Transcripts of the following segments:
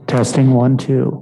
Testing 1, 2.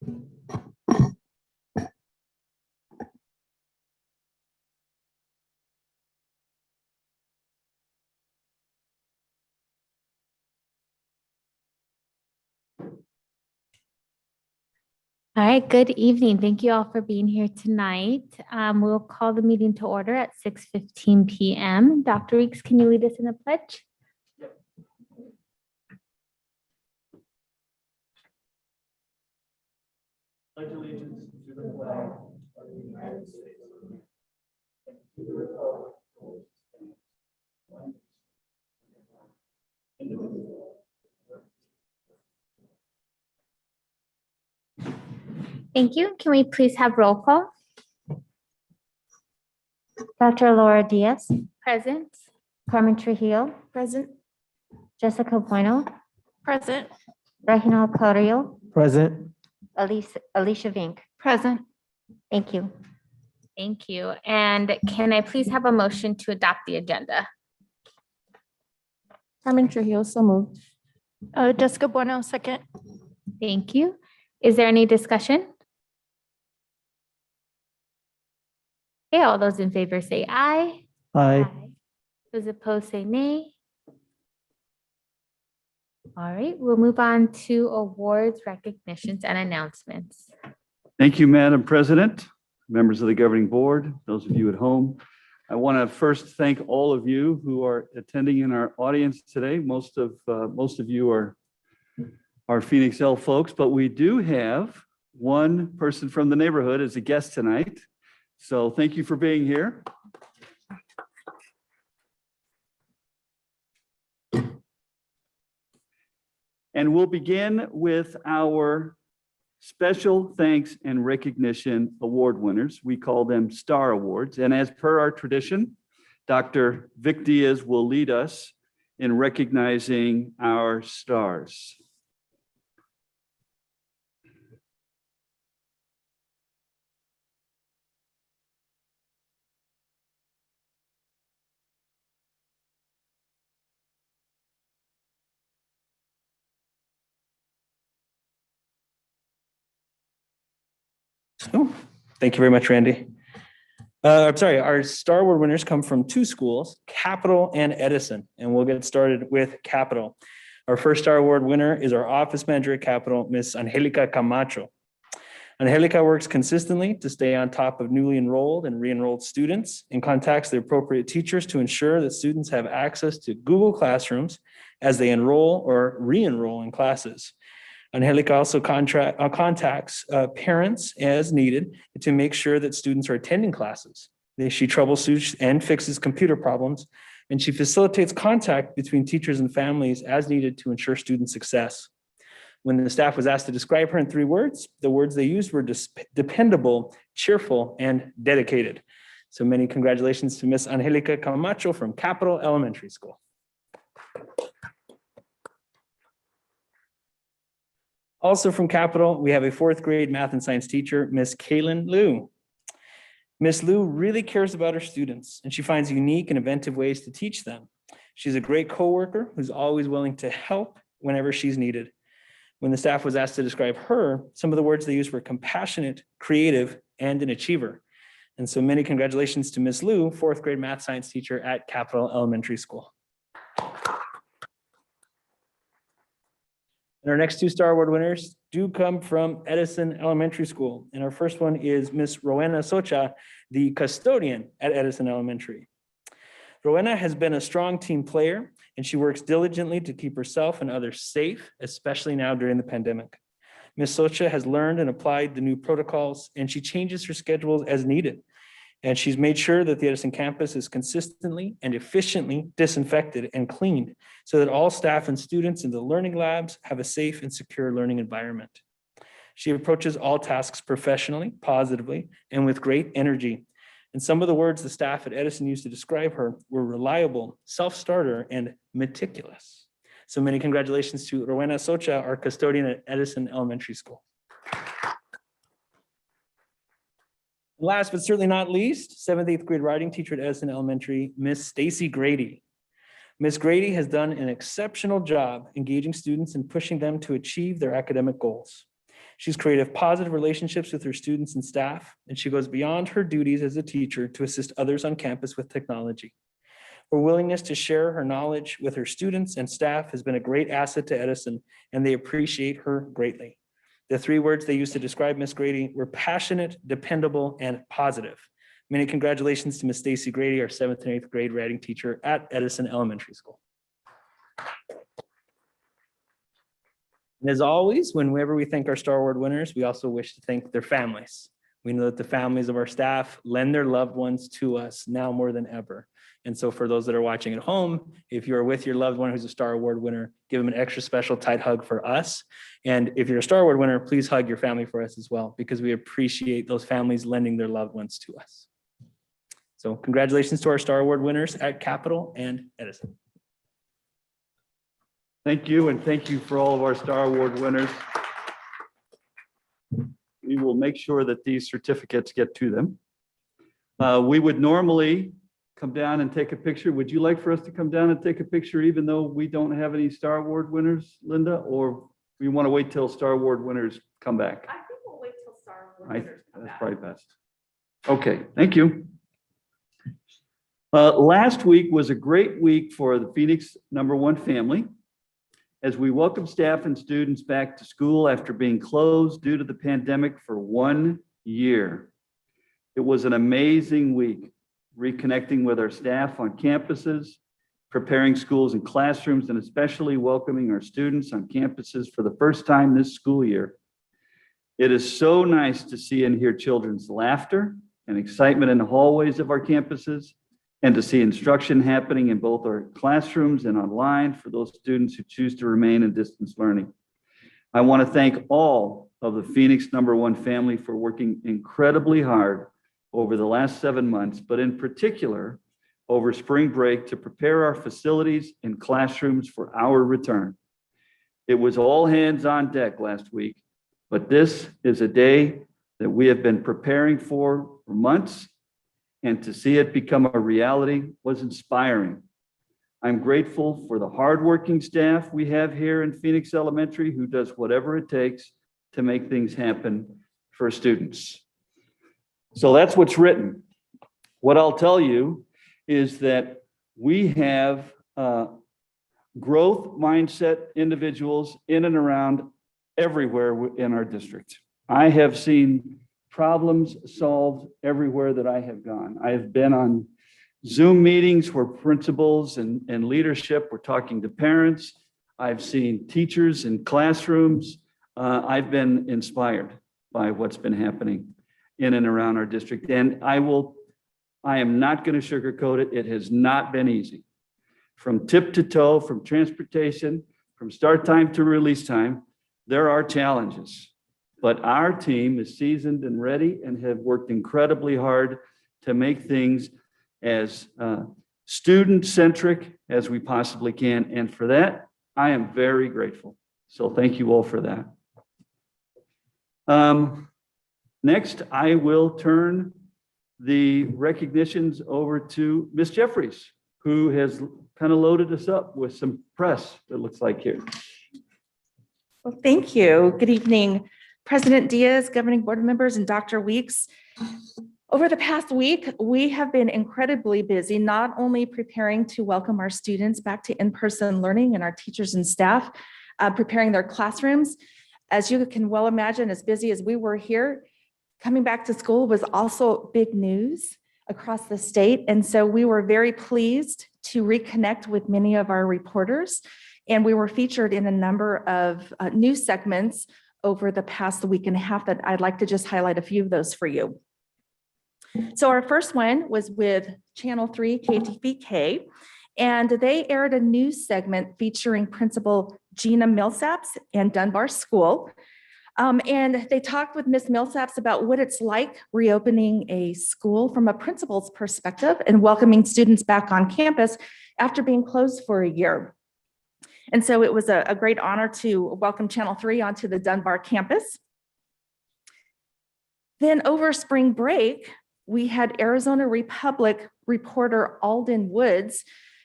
All right, good evening. Thank you all for being here tonight. We'll call the meeting to order at 6:15 p.m. Dr. Weeks, can you lead us in the pledge? Pledge allegiance to the flag of the United States of America, to the republic for which it stands, one nation, indivisible, Thank you. Can we please have roll call? Dr. Laura Diaz, present. Carmen Trujillo, present. Jessica Bueno, Present. Reginald Carrillo, Present. Alicia Vink. Present. Thank you. Thank you. And can I please have a motion to adopt the agenda? Carmen Trujillo, so moved. Jessica Bueno, second. Thank you. Is there any discussion? Okay, all those in favor say aye. Aye. Those opposed say nay. All right, we'll move on to awards, recognitions, and announcements. Thank you, Madam President, members of the governing board, those of you at home. I want to first thank all of you who are attending in our audience today. Most of you are Phoenix L folks, but we do have one person from the neighborhood as a guest tonight. So thank you for being here. And we'll begin with our special thanks and recognition award winners. We call them Star Awards. And as per our tradition, Dr. Vic Diaz will lead us in recognizing our stars. Oh, thank you very much, Randy. I'm sorry, our Star Award winners come from two schools, Capital and Edison, and we'll get started with Capital. Our first Star Award winner is our office manager at Capital, Ms. Angelica Camacho. Angelica works consistently to stay on top of newly enrolled and re-enrolled students and contacts the appropriate teachers to ensure that students have access to Google Classrooms as they enroll or re-enroll in classes. Angelica also contacts parents as needed to make sure that students are attending classes. She troubleshoots and fixes computer problems, and she facilitates contact between teachers and families as needed to ensure student success. When the staff was asked to describe her in 3 words, the words they used were dependable, cheerful, and dedicated. So many congratulations to Miss Angelica Camacho from Capital Elementary School. Also from Capital, we have a 4th grade math and science teacher, Miss Kaylin Liu. Miss Liu really cares about her students, and she finds unique and inventive ways to teach them. She's a great coworker who's always willing to help whenever she's needed. When the staff was asked to describe her, some of the words they used were compassionate, creative, and an achiever. And so many congratulations to Miss Liu, 4th grade math science teacher at Capital Elementary School. And our next 2 Star Award winners do come from Edison Elementary School. And our first one is Miss Rowena Socha, the custodian at Edison Elementary. Rowena has been a strong team player, and she works diligently to keep herself and others safe, especially now during the pandemic. Ms. Socha has learned and applied the new protocols, and she changes her schedules as needed. And she's made sure that the Edison campus is consistently and efficiently disinfected and cleaned so that all staff and students in the learning labs have a safe and secure learning environment. She approaches all tasks professionally, positively, and with great energy. And some of the words the staff at Edison used to describe her were reliable, self-starter, and meticulous. So many congratulations to Rowena Socha, our custodian at Edison Elementary School. Last but certainly not least, 7th, 8th grade writing teacher at Edison Elementary, Miss Stacy Grady. Miss Grady has done an exceptional job engaging students and pushing them to achieve their academic goals. She's created positive relationships with her students and staff, and she goes beyond her duties as a teacher to assist others on campus with technology. Her willingness to share her knowledge with her students and staff has been a great asset to Edison, and they appreciate her greatly. The three words they used to describe Miss Grady were passionate, dependable, and positive. Many congratulations to Miss Stacy Grady, our 7th and 8th grade writing teacher at Edison Elementary School. And as always, whenever we thank our Star Award winners, we also wish to thank their families. We know that the families of our staff lend their loved ones to us now more than ever. And so for those that are watching at home, if you're with your loved one who's a Star Award winner, give them an extra special tight hug for us. And if you're a Star Award winner, please hug your family for us as well, because we appreciate those families lending their loved ones to us. So congratulations to our Star Award winners at Capital and Edison. Thank you, and thank you for all of our Star Award winners. We will make sure that these certificates get to them. We would normally come down and take a picture. Would you like for us to come down and take a picture even though we don't have any Star Award winners, Linda? Or we want to wait till Star Award winners come back? I think we'll wait till Star Award winners come That's back. probably best. Okay, thank you. Last week was a great week for the Phoenix #1 family as we welcome staff and students back to school after being closed due to the pandemic for 1 year. It was an amazing week, reconnecting with our staff on campuses, preparing schools and classrooms, and especially welcoming our students on campuses for the first time this school year. It is so nice to see and hear children's laughter and excitement in the hallways of our campuses, and to see instruction happening in both our classrooms and online for those students who choose to remain in distance learning. I want to thank all of the Phoenix #1 family for working incredibly hard over the last 7 months, but in particular over spring break to prepare our facilities and classrooms for our return. It was all hands on deck last week, but this is a day that we have been preparing for months, and to see it become a reality was inspiring. I'm grateful for the hardworking staff we have here in Phoenix Elementary who does whatever it takes to make things happen for students. So that's what's written. What I'll tell you is that we have growth mindset individuals in and around everywhere in our district. I have seen problems solved everywhere that I have gone. I have been on Zoom meetings where principals and leadership were talking to parents. I've seen teachers in classrooms. I've been inspired by what's been happening in and around our district. And I am not going to sugarcoat it. It has not been easy. From tip to toe, from transportation, from start time to release time, there are challenges. But our team is seasoned and ready and have worked incredibly hard to make things as student-centric as we possibly can. And for that, I am very grateful. So thank you all for that. Next, I will turn the recognitions over to Ms. Jeffries, who has kind of loaded us up with some press, it looks like here. Well, thank you. Good evening, President Diaz, governing board members, and Dr. Weeks. Over the past week, we have been incredibly busy, not only preparing to welcome our students back to in-person learning and our teachers and staff, preparing their classrooms. As you can well imagine, as busy as we were here, coming back to school was also big news across the state. And so we were very pleased to reconnect with many of our reporters. And we were featured in a number of news segments over the past week and a half that I'd like to just highlight a few of those for you. So our first one was with Channel 3 KTVK, and they aired a news segment featuring Principal Gina Millsaps and Dunbar School. And they talked with Ms. Millsaps about what it's like reopening a school from a principal's perspective and welcoming students back on campus after being closed for a year. And so it was a great honor to welcome Channel 3 onto the Dunbar campus. Then over spring break, we had Arizona Republic reporter Alden Woods,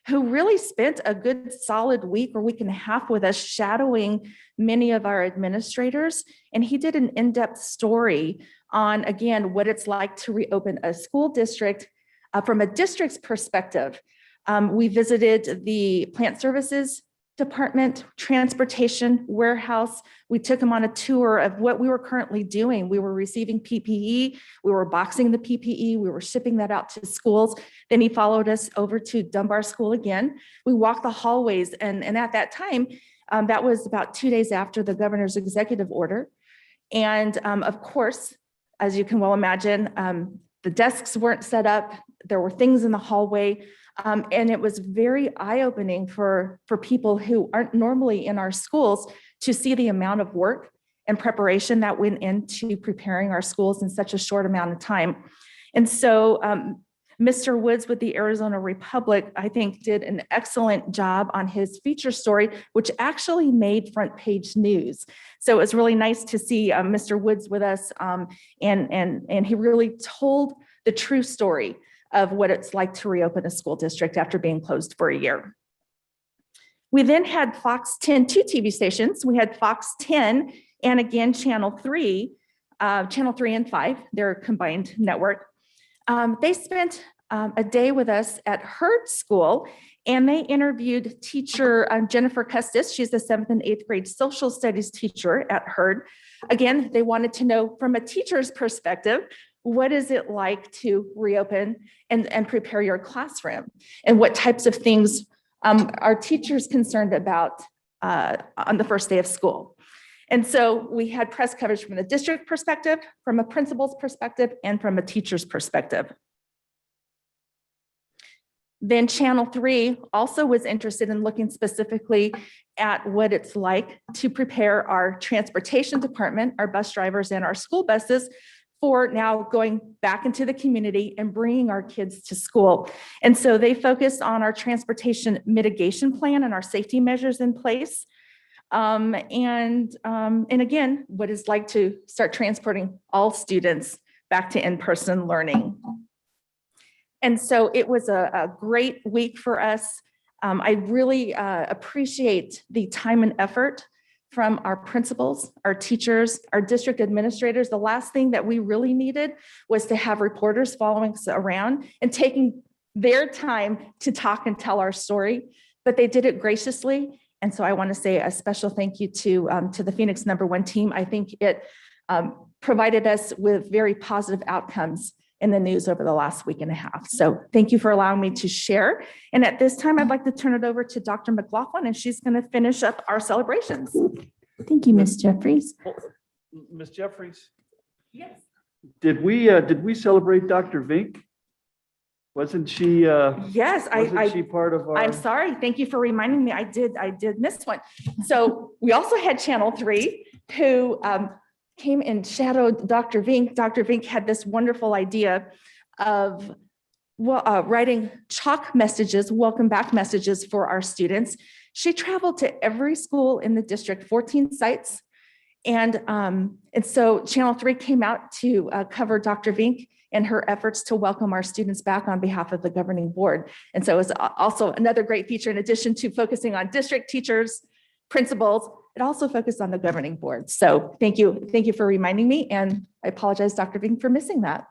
who really spent a good solid week or week and a half with us shadowing many of our administrators. And he did an in-depth story on, again, what it's like to reopen a school district from a district's perspective. We visited the plant services department, transportation, warehouse. We took him on a tour of what we were currently doing. We were receiving PPE, we were boxing the PPE, we were shipping that out to schools. Then he followed us over to Dunbar School again. We walked the hallways, and at that time, that was about 2 days after the governor's executive order. And of course, as you can well imagine, the desks weren't set up. There were things in the hallway. And it was very eye-opening for people who aren't normally in our schools to see the amount of work and preparation that went into preparing our schools in such a short amount of time. And so Mr. Woods with the Arizona Republic, I think, did an excellent job on his feature story, which actually made front page news. So it was really nice to see Mr. Woods with us, and he really told the true story of what it's like to reopen a school district after being closed for a year. We then had Fox 10, 2 TV stations. We had Fox 10 and again, Channel 3 and 5, their combined network. They spent a day with us at Hurd School, and they interviewed teacher Jennifer Custis. She's the 7th and 8th grade social studies teacher at Hurd. Again, they wanted to know from a teacher's perspective, what is it like to reopen and prepare your classroom? And what types of things are teachers concerned about on the first day of school? And so we had press coverage from the district perspective, from a principal's perspective, and from a teacher's perspective. Then Channel 3 also was interested in looking specifically at what it's like to prepare our transportation department, our bus drivers and our school buses for now going back into the community and bringing our kids to school. And so they focused on our transportation mitigation plan and our safety measures in place. And again, what it's like to start transporting all students back to in-person learning. And so it was a great week for us. I really appreciate the time and effort from our principals, our teachers, our district administrators. The last thing that we really needed was to have reporters following us around and taking their time to talk and tell our story, but they did it graciously. And so I want to say a special thank you to the Phoenix #1 team. I think it provided us with very positive outcomes in the news over the last week and a half. So thank you for allowing me to share. And at this time, I'd like to turn it over to Dr. McLaughlin, and she's going to finish up our celebrations. Thank you, Ms. Jeffries. Ms. Jeffries, Yes. did we celebrate Dr. Vink? Wasn't she, Yes, wasn't she part of our? I'm sorry. Thank you for reminding me. I did miss one. So we also had Channel 3 who came and shadowed Dr. Vink. Dr. Vink had this wonderful idea of writing chalk messages, welcome back messages for our students. She traveled to every school in the district, 14 sites. And so Channel 3 came out to cover Dr. Vink and her efforts to welcome our students back on behalf of the governing board. And so it was also another great feature in addition to focusing on district teachers, principals. It also focused on the governing board. So thank you. Thank you for reminding me. And I apologize, Dr. Vink, for missing that.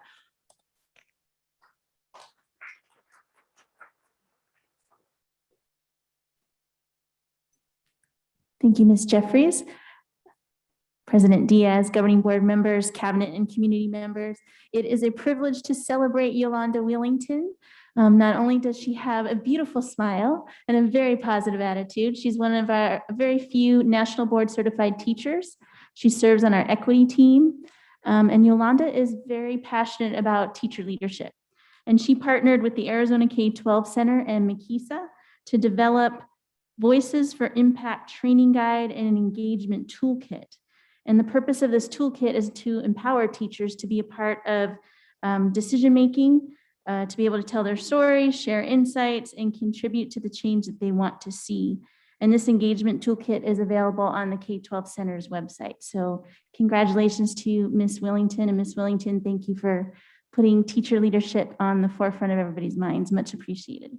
Thank you, Ms. Jeffries. President Diaz, governing board members, cabinet and community members. It is a privilege to celebrate Yolanda Willington. Not only does she have a beautiful smile and a very positive attitude, she's one of our very few national board certified teachers. She serves on our equity team. And Yolanda is very passionate about teacher leadership. And she partnered with the Arizona K-12 Center and MCESA to develop Voices for Impact training guide and an engagement toolkit. And the purpose of this toolkit is to empower teachers to be a part of decision-making, to be able to tell their stories, share insights, and contribute to the change that they want to see. And this engagement toolkit is available on the K-12 Center's website. So congratulations to Ms. Willington. And Ms. Willington, thank you for putting teacher leadership on the forefront of everybody's minds. Much appreciated.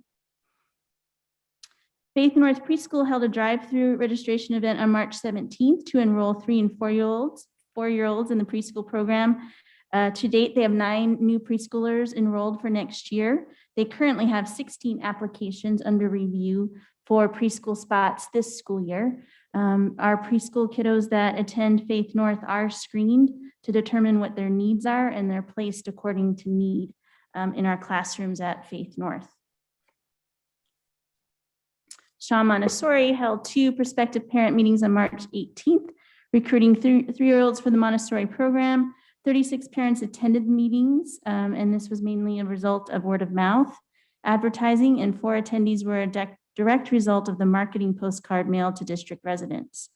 Faith North Preschool held a drive-through registration event on March 17th to enroll 3 and 4-year-olds in the preschool program. To date, they have 9 new preschoolers enrolled for next year. They currently have 16 applications under review for preschool spots this school year. Our preschool kiddos that attend Faith North are screened to determine what their needs are, and they're placed according to need in our classrooms at Faith North. Shaw Montessori held 2 prospective parent meetings on March 18th, recruiting 3-year-olds for the Montessori program. 36 parents attended the meetings, and this was mainly a result of word of mouth advertising, and 4 attendees were a direct result of the marketing postcard mailed to district residents.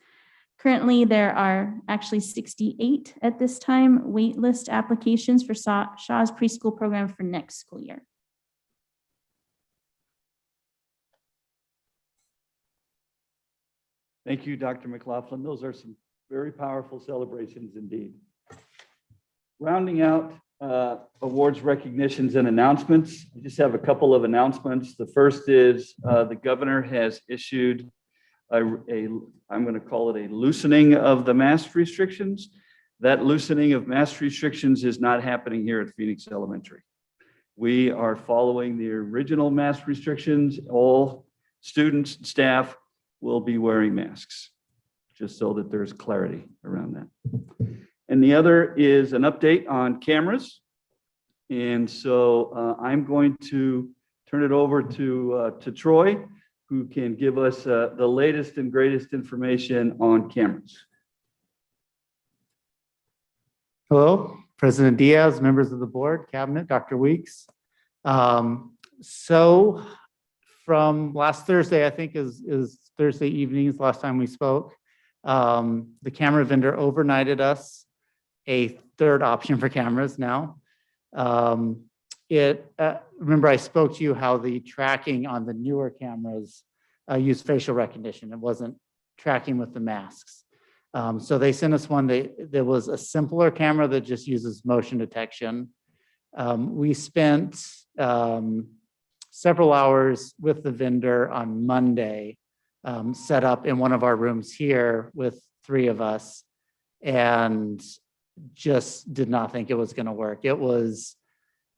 Currently, there are actually 68 at this time waitlist applications for Shaw's preschool program for next school year. Thank you, Dr. McLaughlin. Those are some very powerful celebrations indeed. Rounding out awards, recognitions, and announcements. I just have a couple of announcements. The first is the governor has issued I'm going to call it a loosening of the mask restrictions. That loosening of mask restrictions is not happening here at Phoenix Elementary. We are following the original mask restrictions. All students and staff will be wearing masks, just so that there's clarity around that. And the other is an update on cameras. And so I'm going to turn it over to Troy, who can give us the latest and greatest information on cameras. Hello, President Diaz, members of the board, cabinet, Dr. Weeks. So from last Thursday, I think is Thursday evenings, last time we spoke, the camera vendor overnighted us a 3rd option for cameras now. Remember I spoke to you how the tracking on the newer cameras use facial recognition. It wasn't tracking with the masks. So they sent us one. There was a simpler camera that just uses motion detection. We spent several hours with the vendor on Monday, set up in one of our rooms here with 3 of us, and just did not think it was going to work. It was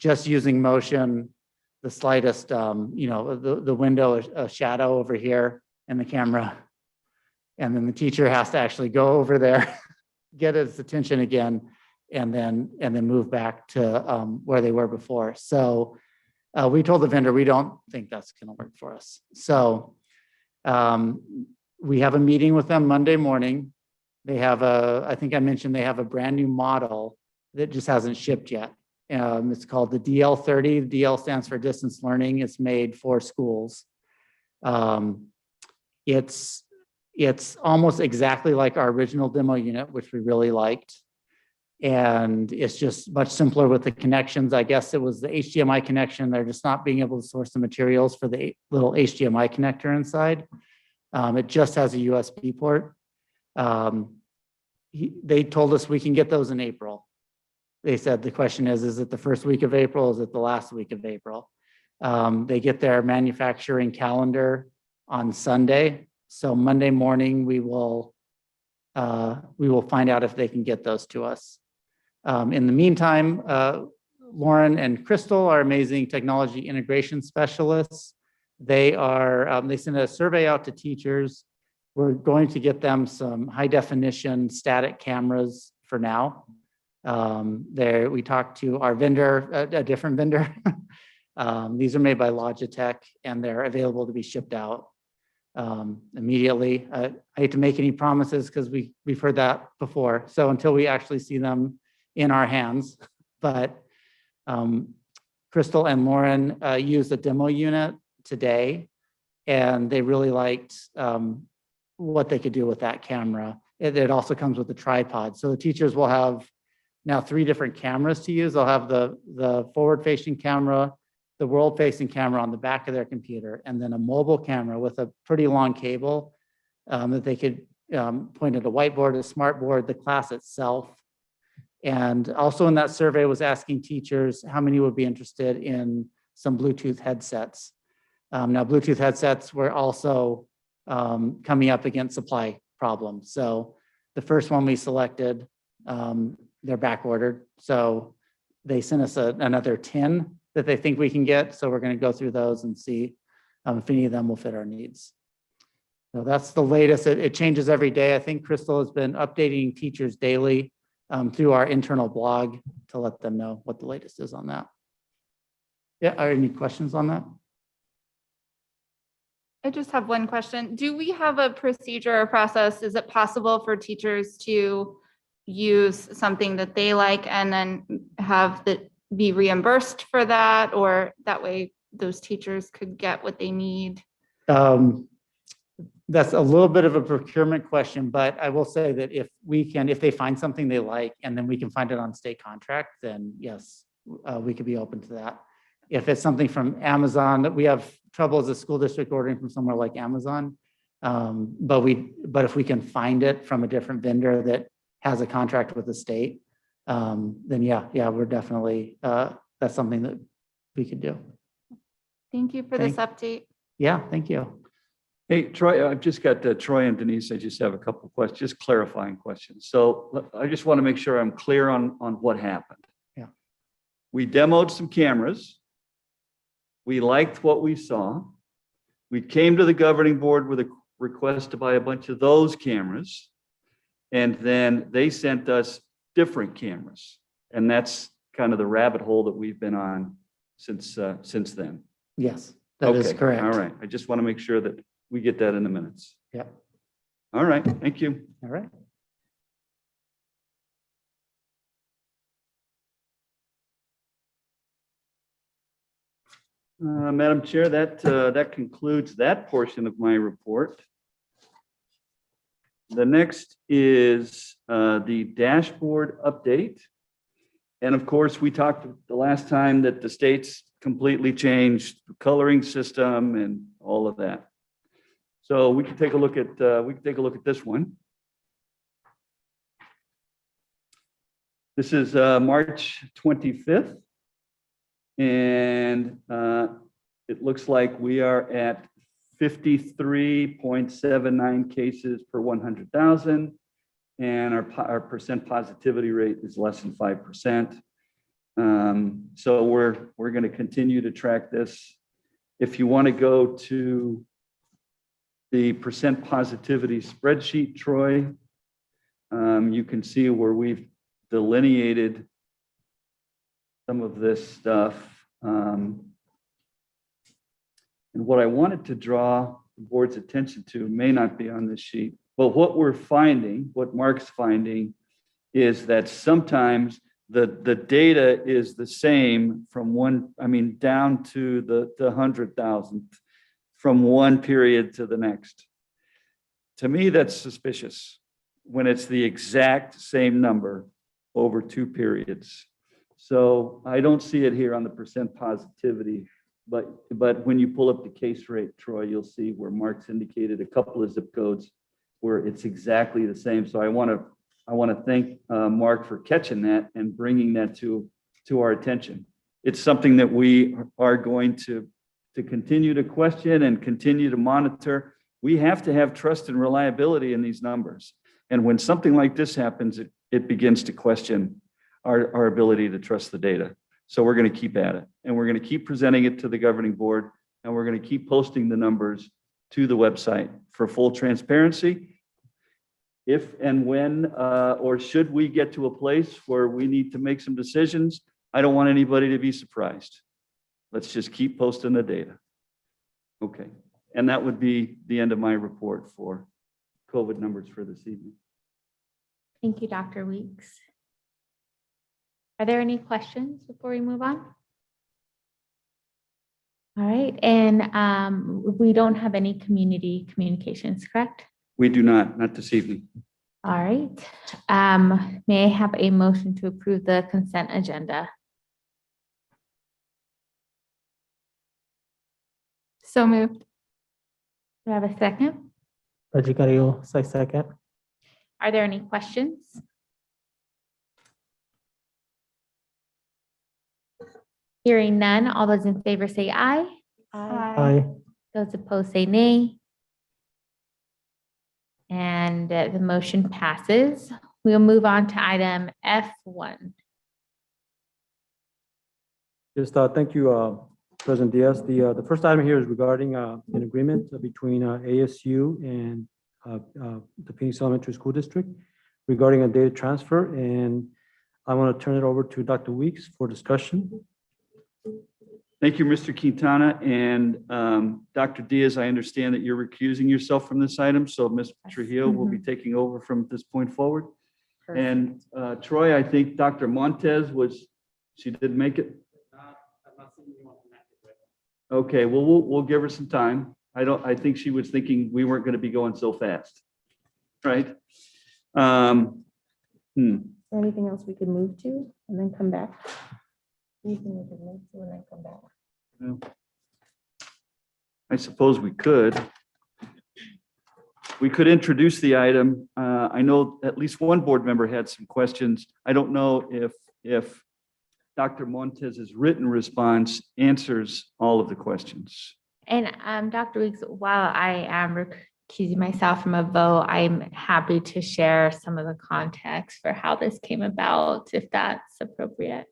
just using motion, the slightest, the window, a shadow over here in the camera. And then the teacher has to actually go over there, get his attention again, and then move back to where they were before. So we told the vendor, we don't think that's going to work for us. So we have a meeting with them Monday morning. They have I think I mentioned they have a brand new model that just hasn't shipped yet. It's called the DL30. The DL stands for distance learning. It's made for schools. It's almost exactly like our original demo unit, which we really liked. And it's just much simpler with the connections. I guess it was the HDMI connection. They're just not being able to source the materials for the little HDMI connector inside. It just has a USB port. They told us we can get those in April. They said the question is it the first week of April? Is it the last week of April? They get their manufacturing calendar on Sunday. So Monday morning, we will find out if they can get those to us. In the meantime, Lauren and Crystal are amazing technology integration specialists. They sent a survey out to teachers. We're going to get them some high definition static cameras for now. We talked to our vendor, a different vendor. These are made by Logitech, and they're available to be shipped out immediately. I hate to make any promises because we've heard that before. So until we actually see them in our hands, but Crystal and Lauren used a demo unit today, and they really liked what they could do with that camera. It also comes with a tripod. So the teachers will have now 3 different cameras to use. They'll have the forward-facing camera, the world-facing camera on the back of their computer, and then a mobile camera with a pretty long cable that they could point at a whiteboard, a smart board, the class itself. And also in that survey was asking teachers how many would be interested in some Bluetooth headsets. Now, Bluetooth headsets were also coming up against supply problems. So the first one we selected, they're back ordered. So they sent us another 10 that they think we can get. So we're going to go through those and see if any of them will fit our needs. So that's the latest. It changes every day. I think Crystal has been updating teachers daily through our internal blog to let them know what the latest is on that. Yeah, are any questions on that? I just have one question. Do we have a procedure or process? Is it possible for teachers to use something that they like and then have that be reimbursed for that? Or that way those teachers could get what they need? That's a little bit of a procurement question, but I will say that if they find something they like and then we can find it on state contract, then yes, we could be open to that. If it's something from Amazon, that we have trouble as a school district ordering from somewhere like Amazon. But if we can find it from a different vendor that has a contract with the state, then yeah, we're definitely, that's something that we could do. Thank you for this update. Yeah, thank you. Hey, Troy, I've just got Troy and Denise. I just have a couple of questions, just clarifying questions. So I just want to make sure I'm clear on what happened. Yeah. We demoed some cameras. We liked what we saw. We came to the governing board with a request to buy a bunch of those cameras. And then they sent us different cameras. And that's kind of the rabbit hole that we've been on since then. Yes, that is Okay, correct. all right. I just want to make sure that we get that in the minutes. Yep. All right, thank you. All right. Madam Chair, that concludes that portion of my report. The next is the dashboard update. And of course, we talked the last time that the state's completely changed the coloring system and all of that. So we can take a look at this one. This is March 25th. And it looks like we are at 53.79 cases per 100,000. And our percent positivity rate is less than 5%. So we're going to continue to track this. If you want to go to the percent positivity spreadsheet, Troy, you can see where we've delineated some of this stuff. And what I wanted to draw the board's attention to may not be on this sheet, but what we're finding, what Mark's finding, is that sometimes the data is the same from down to the 100,000th from one period to the next. To me, that's suspicious when it's the exact same number over 2 periods. So I don't see it here on the percent positivity, but when you pull up the case rate, Troy, you'll see where Mark's indicated a couple of zip codes where it's exactly the same. So I want to thank Mark for catching that and bringing that to our attention. It's something that we are going to continue to question and continue to monitor. We have to have trust and reliability in these numbers. And when something like this happens, it begins to question our ability to trust the data. So we're going to keep at it, and we're going to keep presenting it to the governing board, and we're going to keep posting the numbers to the website for full transparency. If and when, or should we get to a place where we need to make some decisions, I don't want anybody to be surprised. Let's just keep posting the data. Okay, and that would be the end of my report for COVID numbers for this evening. Thank you, Dr. Weeks. Are there any questions before we move on? All right, and we don't have any community communications, correct? We do not this evening. All right. May I have a motion to approve the consent agenda? So moved. Do I have a second? Raji Kariyo, second. Are there any questions? Hearing none, all those in favor say aye. Aye. Those opposed say nay. And the motion passes. We'll move on to item F1. Just, thank you, President Diaz. The first item here is regarding an agreement between ASU and the Phoenix Elementary School District regarding a data transfer, and I want to turn it over to Dr. Weeks for discussion. Thank you, Mr. Quintana. And Dr. Diaz, I understand that you're recusing yourself from this item, so Ms. Trujillo will be taking over from this point forward. And Troy, I think Dr. Montez she didn't make it? Okay, well, we'll give her some time. I think she was thinking we weren't going to be going so fast. Right? Anything else we could move to and then come back? Anything we could move to and then come back? Well, I suppose we could. We could introduce the item. I know at least one board member had some questions. I don't know if Dr. Montez's written response answers all of the questions. And Dr. Weeks, while I am recusing myself from a vote, I'm happy to share some of the context for how this came about, if that's appropriate.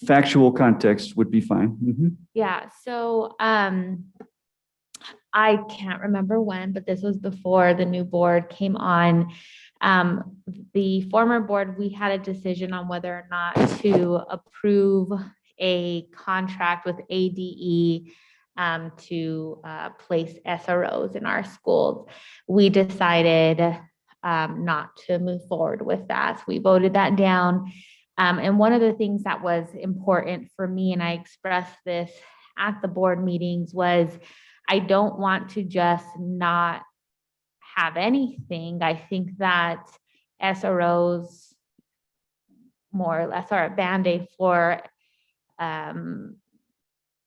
Factual context would be fine. Mhm. Yeah, so I can't remember when, but this was before the new board came on. The former board, we had a decision on whether or not to approve a contract with ADE to place SROs in our schools. We decided not to move forward with that. So we voted that down. And one of the things that was important for me, and I expressed this at the board meetings, was I don't want to just not have anything. I think that SROs more or less are a Band-Aid for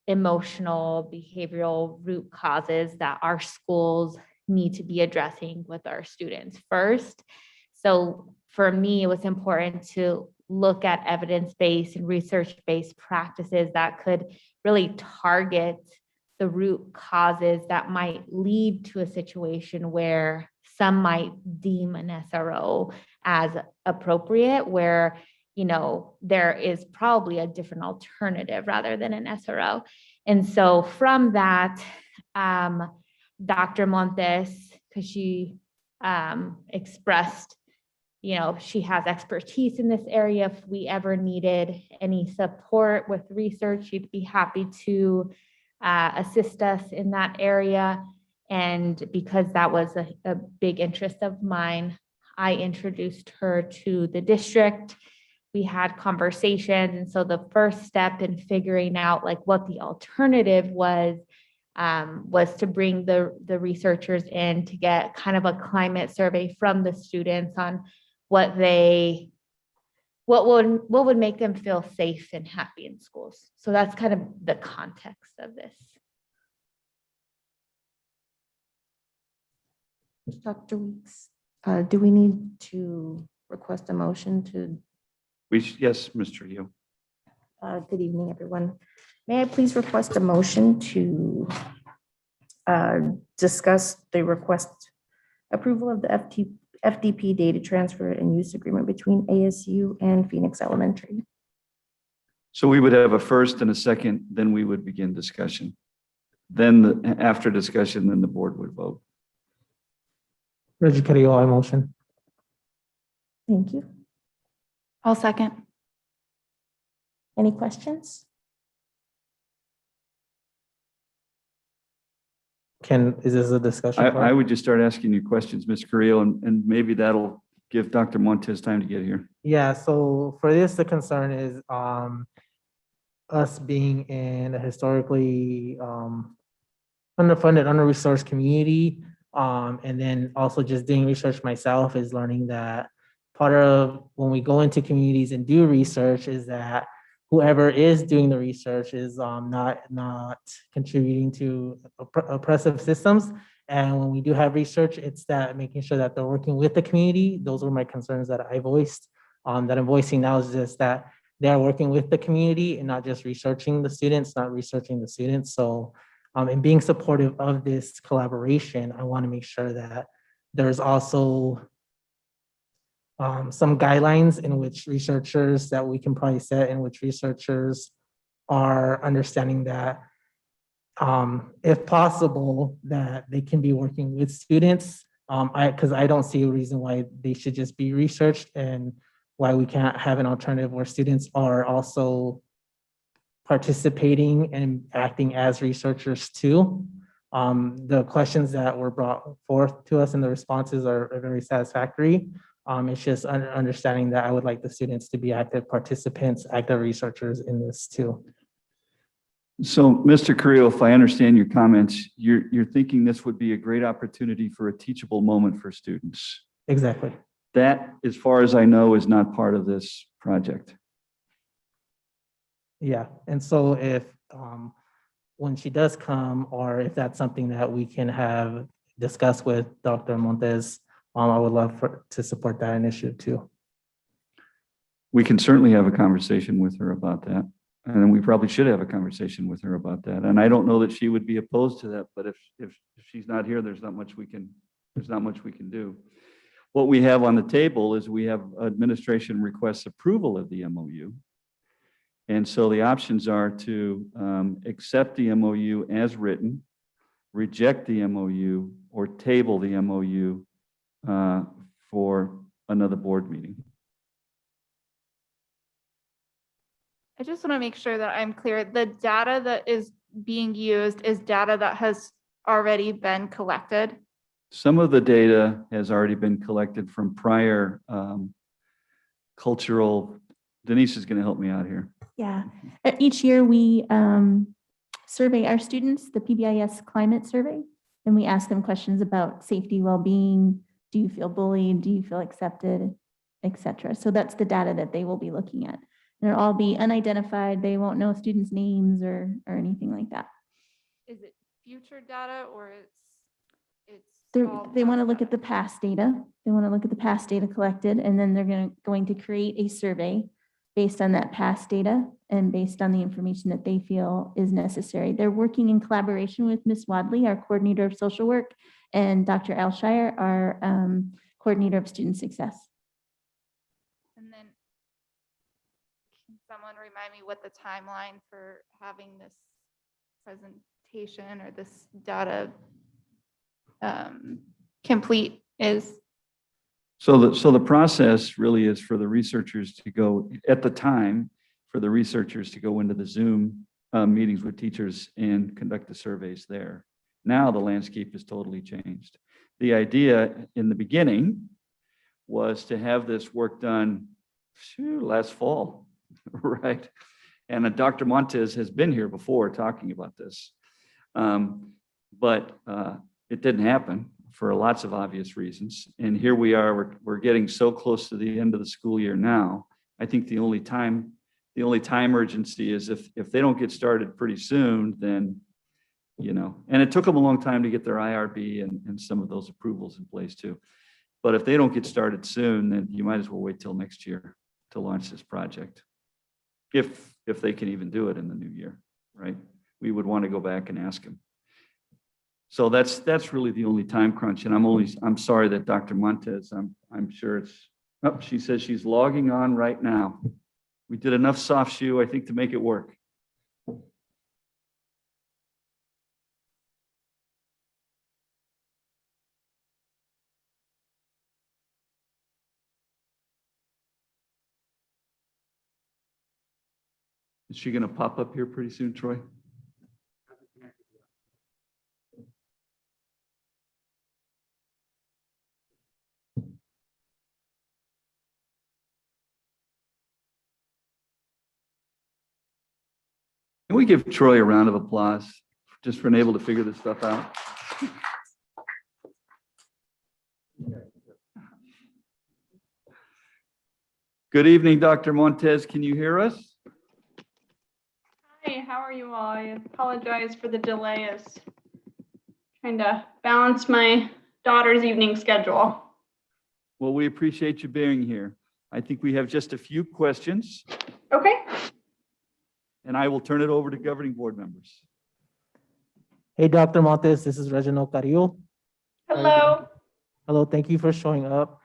emotional, behavioral root causes that our schools need to be addressing with our students first. So for me, it was important to look at evidence-based and research-based practices that could really target the root causes that might lead to a situation where some might deem an SRO as appropriate, where, you know, there is probably a different alternative rather than an SRO. And so from that, Dr. Montes, because she expressed, you know, she has expertise in this area. If we ever needed any support with research, she'd be happy to assist us in that area. And because that was a big interest of mine, I introduced her to the district. We had conversations. And so the first step in figuring out like what the alternative was to bring the researchers in to get kind of a climate survey from the students on what would make them feel safe and happy in schools. So that's kind of the context of this. Dr. Weeks, do we need to request a motion to? Yes, Mr. Hill. Good evening, everyone. May I please request a motion to discuss the request approval of the FDP data transfer and use agreement between ASU and Phoenix Elementary? So we would have a first and a second, then we would begin discussion. Then after discussion, then the board would vote. Reggie Carrillo, I motion. Thank you. I'll second. Any questions? Is this a discussion? I would just start asking you questions, Ms. Carrillo, and maybe that'll give Dr. Montez time to get here. Yeah, so for this, the concern is us being in a historically underfunded, under-resourced community. And then also just doing research myself is learning that part of when we go into communities and do research is that whoever is doing the research is not contributing to oppressive systems. And when we do have research, it's that making sure that they're working with the community. Those were my concerns that I voiced, that I'm voicing now, is just that they're working with the community and not just researching the students, not researching the students. So In being supportive of this collaboration, I want to make sure that there's also some guidelines in which researchers that we can probably set, in which researchers are understanding that if possible, that they can be working with students. Because I don't see a reason why they should just be researched and why we can't have an alternative where students are also participating and acting as researchers too. The questions that were brought forth to us and the responses are very satisfactory. It's just understanding that I would like the students to be active participants, active researchers in this too. So, Mr. Carrillo, if I understand your comments, you're thinking this would be a great opportunity for a teachable moment for students. Exactly. That, as far as I know, is not part of this project. Yeah, and so if, when she does come, or if that's something that we can have discussed with Dr. Montes, I would love to support that initiative too. We can certainly have a conversation with her about that. And we probably should have a conversation with her about that. And I don't know that she would be opposed to that, but if she's not here, there's not much we can do. What we have on the table is we have administration requests approval of the MOU. And so the options are to accept the MOU as written, reject the MOU, or table the MOU for another board meeting. I just want to make sure that I'm clear. The data that is being used is data that has already been collected. Some of the data has already been collected from prior cultural. Denise is going to help me out here. Yeah, each year we survey our students, the PBIS climate survey, and we ask them questions about safety, well-being. Do you feel bullied? Do you feel accepted, etc. So that's the data that they will be looking at. And it'll all be unidentified. They won't know students' names or anything like that. Is it future data or it's They want to look at the the past data. They want to look at the past data collected, and then they're going to create a survey based on that past data and based on the information that they feel is necessary. They're working in collaboration with Ms. Wadley, our coordinator of social work, and Dr. Alshire, our coordinator of student success. And then can someone remind me what the timeline for having this presentation or this data complete is? So the process really is for the researchers to go, at the time, for the researchers to go into the Zoom meetings with teachers and conduct the surveys there. Now the landscape has totally changed. The idea in the beginning was to have this work done last fall, right? And Dr. Montes has been here before talking about this. But it didn't happen for lots of obvious reasons. And here we are, we're getting so close to the end of the school year now. I think the only time urgency is if they don't get started pretty soon, then, you know, and it took them a long time to get their IRB and some of those approvals in place too. But if they don't get started soon, then you might as well wait till next year to launch this project. If they can even do it in the new year, right? We would want to go back and ask them. So that's really the only time crunch. And I'm sorry that Dr. Montes, I'm sure it's, oh, she says she's logging on right now. We did enough soft shoe, I think, to make it work. Is she going to pop up here pretty soon, Troy? Can we give Troy a round of applause just for being able to figure this stuff out? Good evening, Dr. Montes. Can you hear us? Hi, how are you all? I apologize for the delay. It's trying to balance my daughter's evening schedule. Well, we appreciate you being here. I think we have just a few questions, Okay. and I will turn it over to governing board members. Hey, Dr. Montes, this is Reginald Carrillo. How are you doing? Hello. Hello, thank you for showing up.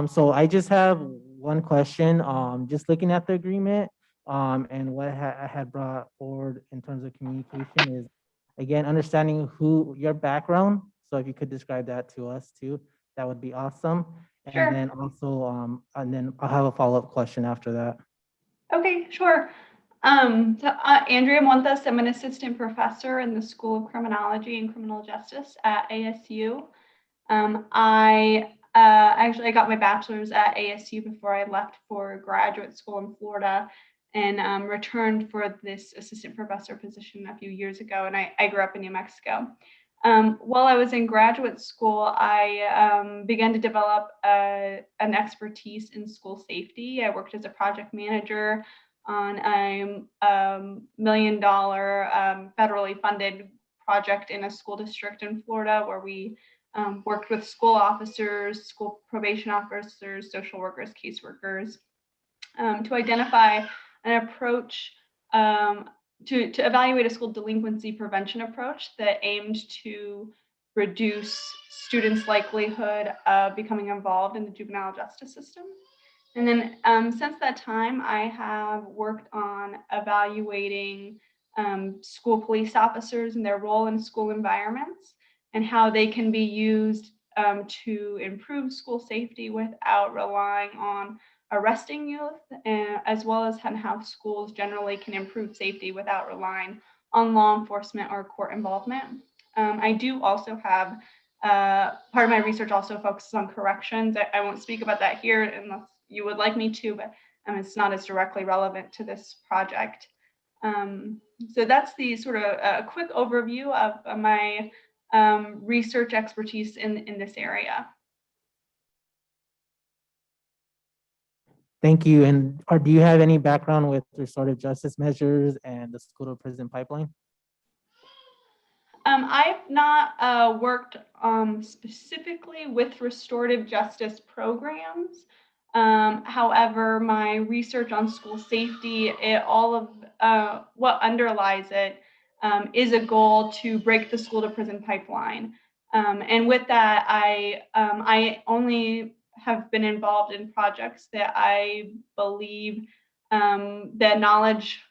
So I just have one question, just looking at the agreement, and what I had brought forward in terms of communication is, again, understanding who your background. So if you could describe that to us too, that would be awesome. Sure. And then also, and then I'll have a follow-up question after that. Okay, sure. Andrea Montes, I'm an assistant professor in the School of Criminology and Criminal Justice at ASU. I got my bachelor's at ASU before I left for graduate school in Florida, and returned for this assistant professor position a few years ago. And I grew up in New Mexico. While I was in graduate school, I began to develop an expertise in school safety. I worked as a project manager on a $1 million federally funded project in a school district in Florida where we worked with school officers, school probation officers, social workers, caseworkers to identify an approach to evaluate a school delinquency prevention approach that aimed to reduce students' likelihood of becoming involved in the juvenile justice system. And then since that time, I have worked on evaluating school police officers and their role in school environments and how they can be used to improve school safety without relying on arresting youth, as well as how schools generally can improve safety without relying on law enforcement or court involvement. I do also have part of my research also focuses on corrections. I won't speak about that here unless you would like me to, but it's not as directly relevant to this project. So that's the sort of a quick overview of my research expertise in this area. Thank you. And do you have any background with restorative justice measures and the school to prison pipeline? I've not worked specifically with restorative justice programs. However, my research on school safety, all of what underlies it is a goal to break the school to prison pipeline. And with that, I only have been involved in projects that I believe the knowledge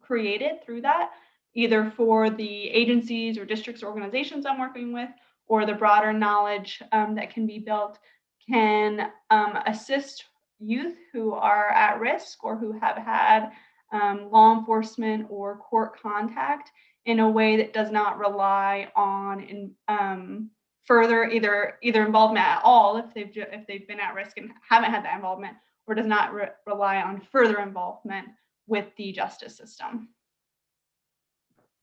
created through that, either for the agencies or districts or organizations I'm working with, or the broader knowledge that can be built, can assist youth who are at risk or who have had law enforcement or court contact in a way that does not rely on further either involvement at all if they've been at risk and haven't had that involvement, or does not rely on further involvement with the justice system.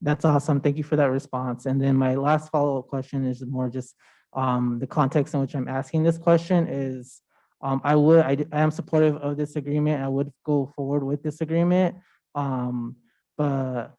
That's awesome. Thank you for that response. And then my last follow-up question is more just the context in which I'm asking this question is I am supportive of this agreement. I would go forward with this agreement. But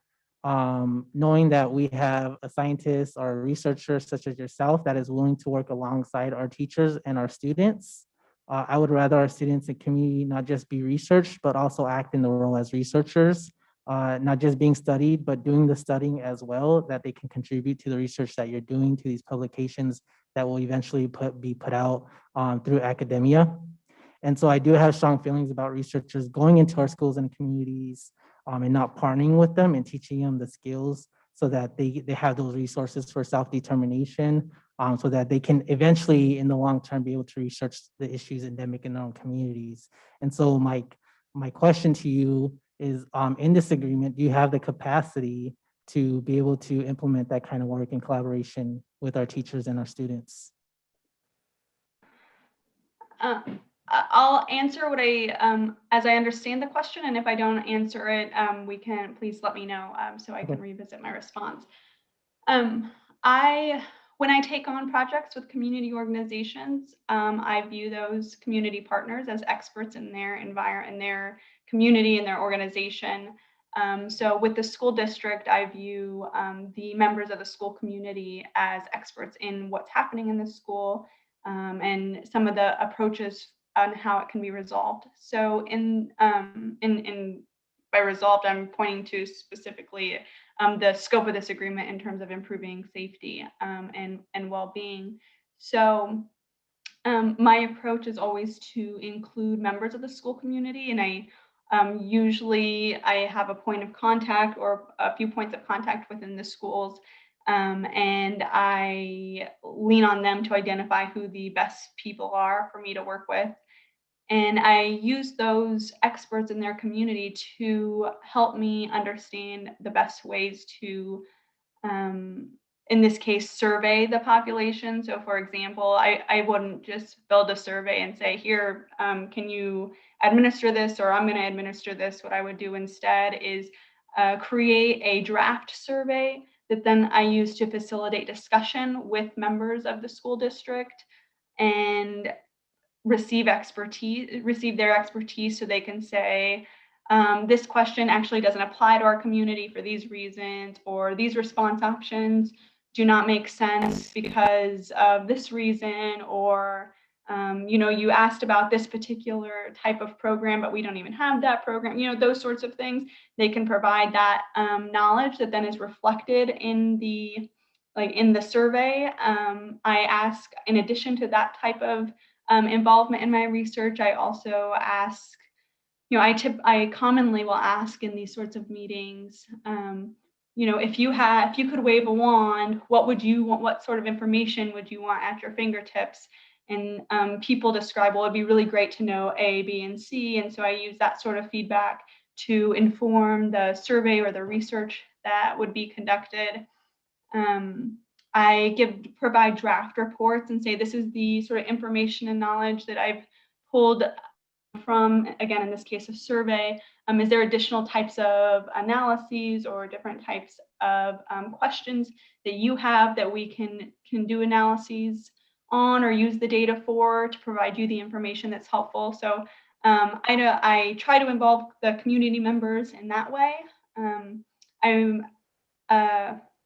knowing that we have a scientist or a researcher such as yourself that is willing to work alongside our teachers and our students, I would rather our students and community not just be researched, but also act in the role as researchers. Not just being studied, but doing the studying as well, that they can contribute to the research that you're doing, to these publications that will eventually be put out through academia. And so I do have strong feelings about researchers going into our schools and communities and not partnering with them and teaching them the skills so that they have those resources for self-determination, so that they can eventually in the long term be able to research the issues endemic in their own communities. And so my question to you is in this agreement, do you have the capacity to be able to implement that kind of work in collaboration with our teachers and our students? I'll answer what as I understand the question, and if I don't answer it, please let me know so I can revisit my response. When I take on projects with community organizations, I view those community partners as experts in their environment, in their community, and their organization. So with the school district, I view the members of the school community as experts in what's happening in the school and some of the approaches on how it can be resolved. So in by resolved, I'm pointing to specifically the scope of this agreement in terms of improving safety and well-being. So my approach is always to include members of the school community, and I usually have a point of contact or a few points of contact within the schools, and I lean on them to identify who the best people are for me to work with. And I use those experts in their community to help me understand the best ways to, in this case, survey the population. So for example, I wouldn't just build a survey and say, here, can you administer this, or I'm going to administer this. What I would do instead is create a draft survey that then I use to facilitate discussion with members of the school district and receive their expertise so they can say, this question actually doesn't apply to our community for these reasons, or these response options do not make sense because of this reason, or you asked about this particular type of program, but we don't even have that program, those sorts of things. They can provide that knowledge that then is reflected in the survey. I ask, in addition to that type of involvement in my research, I also ask, I commonly will ask in these sorts of meetings, if you could wave a wand, what sort of information would you want at your fingertips? And people describe, well, it'd be really great to know A, B, and C. And so I use that sort of feedback to inform the survey or the research that would be conducted. I provide draft reports and say, this is the sort of information and knowledge that I've pulled from, again, in this case, a survey. Is there additional types of analyses or different types of questions that you have that we can do analyses on or use the data for to provide you the information that's helpful? So I try to involve the community members in that way.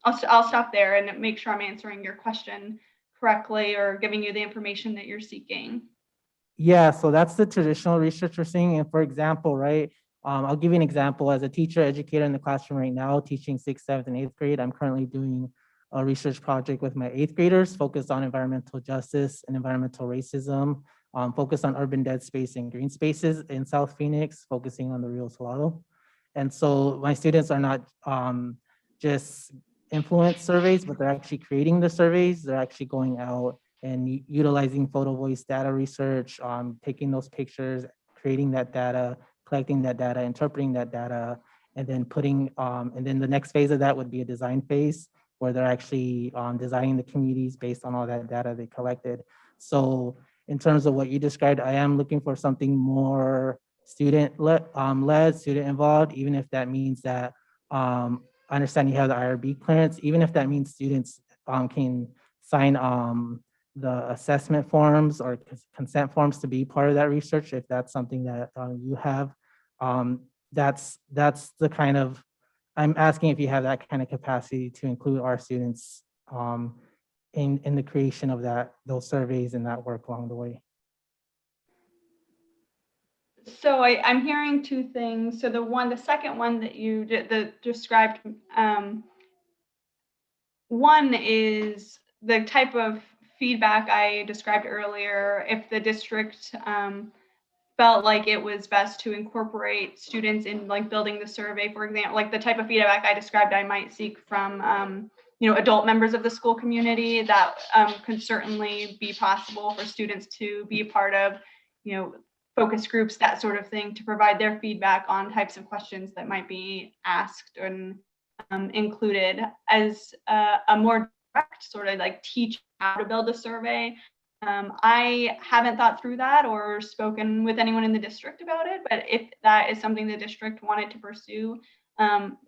I'll stop there and make sure I'm answering your question correctly or giving you the information that you're seeking. Yeah, so that's the traditional research we're seeing. And for example, right, I'll give you an example. As a teacher educator in the classroom right now, teaching 6th, 7th, and 8th grade, I'm currently doing a research project with my 8th graders focused on environmental justice and environmental racism, focused on urban dead space and green spaces in South Phoenix, focusing on the Rio Salado. And so my students are not just influence surveys, but they're actually creating the surveys. They're actually going out and utilizing photo voice data research, taking those pictures, creating that data, collecting that data, interpreting that data, and then and then the next phase of that would be a design phase where they're actually designing the communities based on all that data they collected. So in terms of what you described, I am looking for something more student-led, student involved, even if that means that, I understand you have the IRB clearance, even if that means students can sign the assessment forms or consent forms to be part of that research, if that's something that you have. That's the kind of, I'm asking if you have that kind of capacity to include our students in the creation of those surveys and that work along the way. So I'm hearing two things. So the second one that you described, one is the type of feedback I described earlier. If the district felt like it was best to incorporate students in building the survey, for example, the type of feedback I described, I might seek from adult members of the school community, that can certainly be possible for students to be a part of, focus groups, that sort of thing, to provide their feedback on types of questions that might be asked and included as a more direct sort of teach how to build a survey. I haven't thought through that or spoken with anyone in the district about it, but if that is something the district wanted to pursue,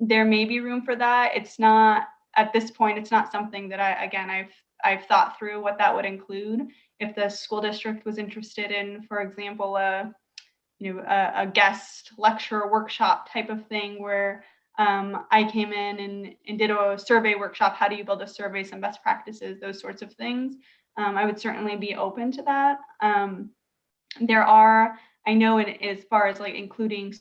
there may be room for that. It's not, at this point, it's not something that I've thought through what that would include. If the school district was interested in, for example, a guest lecture workshop type of thing where I came in and did a survey workshop, how do you build a survey, some best practices, those sorts of things, I would certainly be open to that. There are, I know as far as including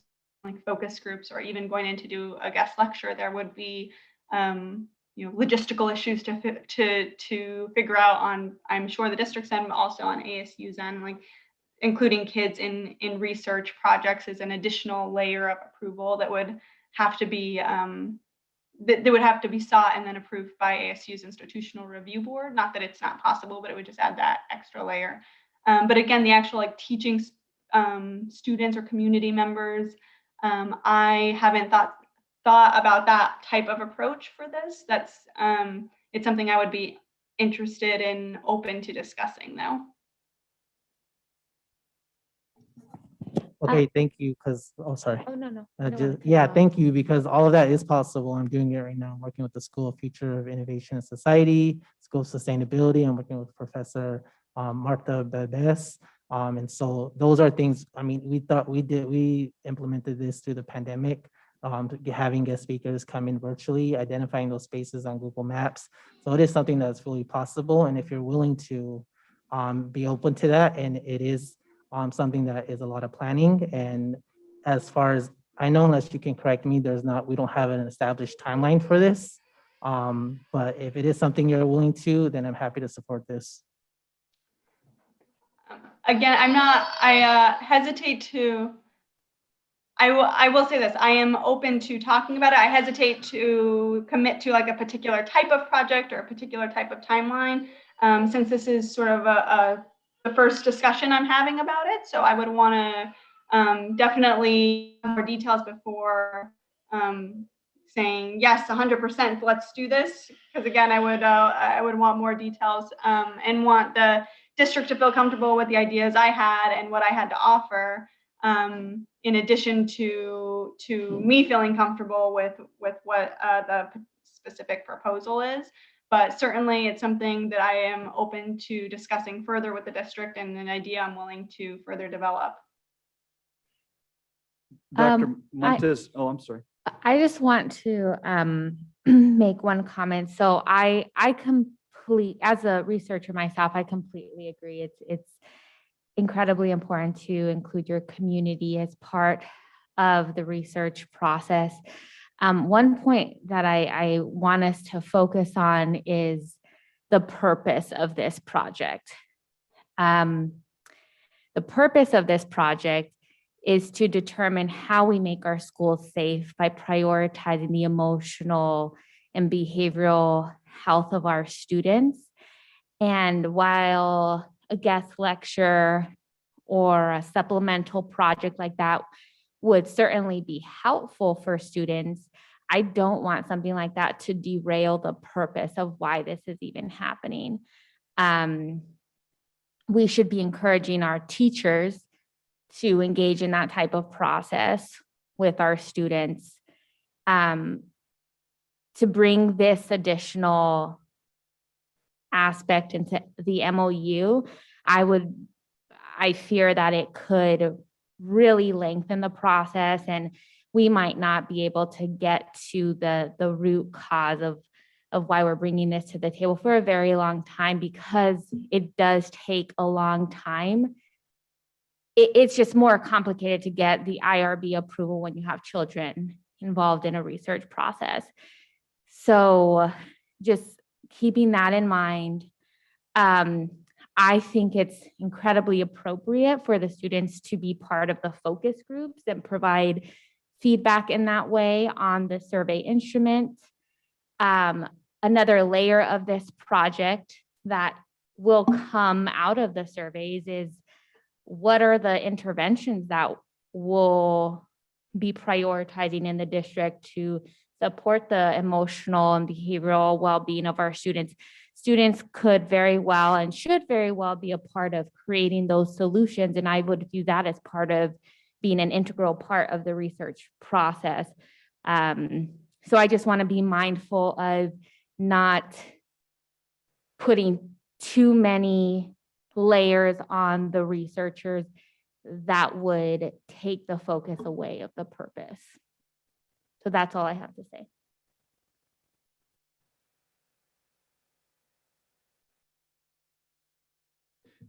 like focus groups or even going in to do a guest lecture, there would be logistical issues to figure out on, I'm sure, the district's end, but also on ASU's end, like including kids in research projects is an additional layer of approval that would have to be that would have to be sought and then approved by ASU's institutional review board. Not that it's not possible, but it would just add that extra layer. But again, the actual like teaching students or community members, I haven't thought about that type of approach for this. That's it's something I would be interested in, open to discussing though. Okay, thank you, because, oh, sorry. Oh, no, no. I don't wanna cut Yeah, you off. thank you, because all of that is possible. I'm doing it right now. I'm working with the School of Future of Innovation and Society, School of Sustainability. I'm working with Professor Martha Bebes. And so those are things, I mean, we implemented this through the pandemic, having guest speakers come in virtually, identifying those spaces on Google Maps. So it is something that's fully possible. And if you're willing to be open to that, and it is something that is a lot of planning. And as far as I know, unless you can correct me, we don't have an established timeline for this. But if it is something you're willing to, then I'm happy to support this. Again, I hesitate to, I will say this, I am open to talking about it. I hesitate to commit to like a particular type of project or a particular type of timeline, since this is sort of the first discussion I'm having about it. So I would want to definitely have more details before saying yes, 100%, let's do this. Because again, I would want more details and want the district to feel comfortable with the ideas I had and what I had to offer, in addition to me feeling comfortable with what the specific proposal is. But certainly it's something that I am open to discussing further with the district and an idea I'm willing to further develop. Dr. Montes, oh, I'm sorry. I just want to make one comment. So I as a researcher myself, I completely agree. It's incredibly important to include your community as part of the research process. One point that I want us to focus on is the purpose of this project. The purpose of this project is to determine how we make our schools safe by prioritizing the emotional and behavioral health of our students. And while a guest lecture or a supplemental project like that would certainly be helpful for students, I don't want something like that to derail the purpose of why this is even happening. We should be encouraging our teachers to engage in that type of process with our students, to bring this additional aspect into the MOU. I fear that it could really lengthen the process, and we might not be able to get to the root cause of why we're bringing this to the table for a very long time, because it does take a long time. It's just more complicated to get the IRB approval when you have children involved in a research process. So just keeping that in mind, I think it's incredibly appropriate for the students to be part of the focus groups and provide feedback in that way on the survey instrument. Another layer of this project that will come out of the surveys is, what are the interventions that will be prioritizing in the district to support the emotional and behavioral well-being of our students? Students could very well and should very well be a part of creating those solutions. And I would view that as part of being an integral part of the research process. So I just want to be mindful of not putting too many layers on the researchers that would take the focus away of the purpose. So that's all I have to say.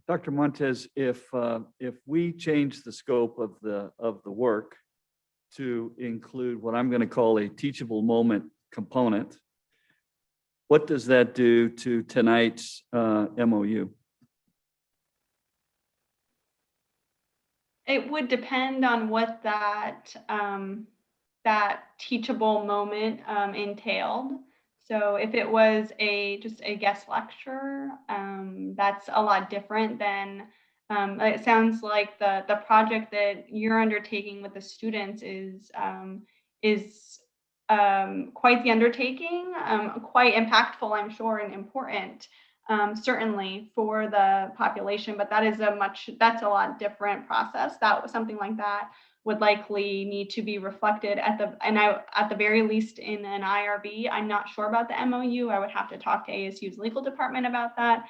Dr. Montes, if we change the scope of the work to include what I'm going to call a teachable moment component, what does that do to tonight's MOU? It would depend on what that teachable moment entailed. So if it was just a guest lecture, that's a lot different than, it sounds like the project that you're undertaking with the students is quite the undertaking, quite impactful, I'm sure, and important, certainly for the population, but that's a lot different process. Something like that would likely need to be reflected at the very least in an IRB. I'm not sure about the MOU. I would have to talk to ASU's legal department about that.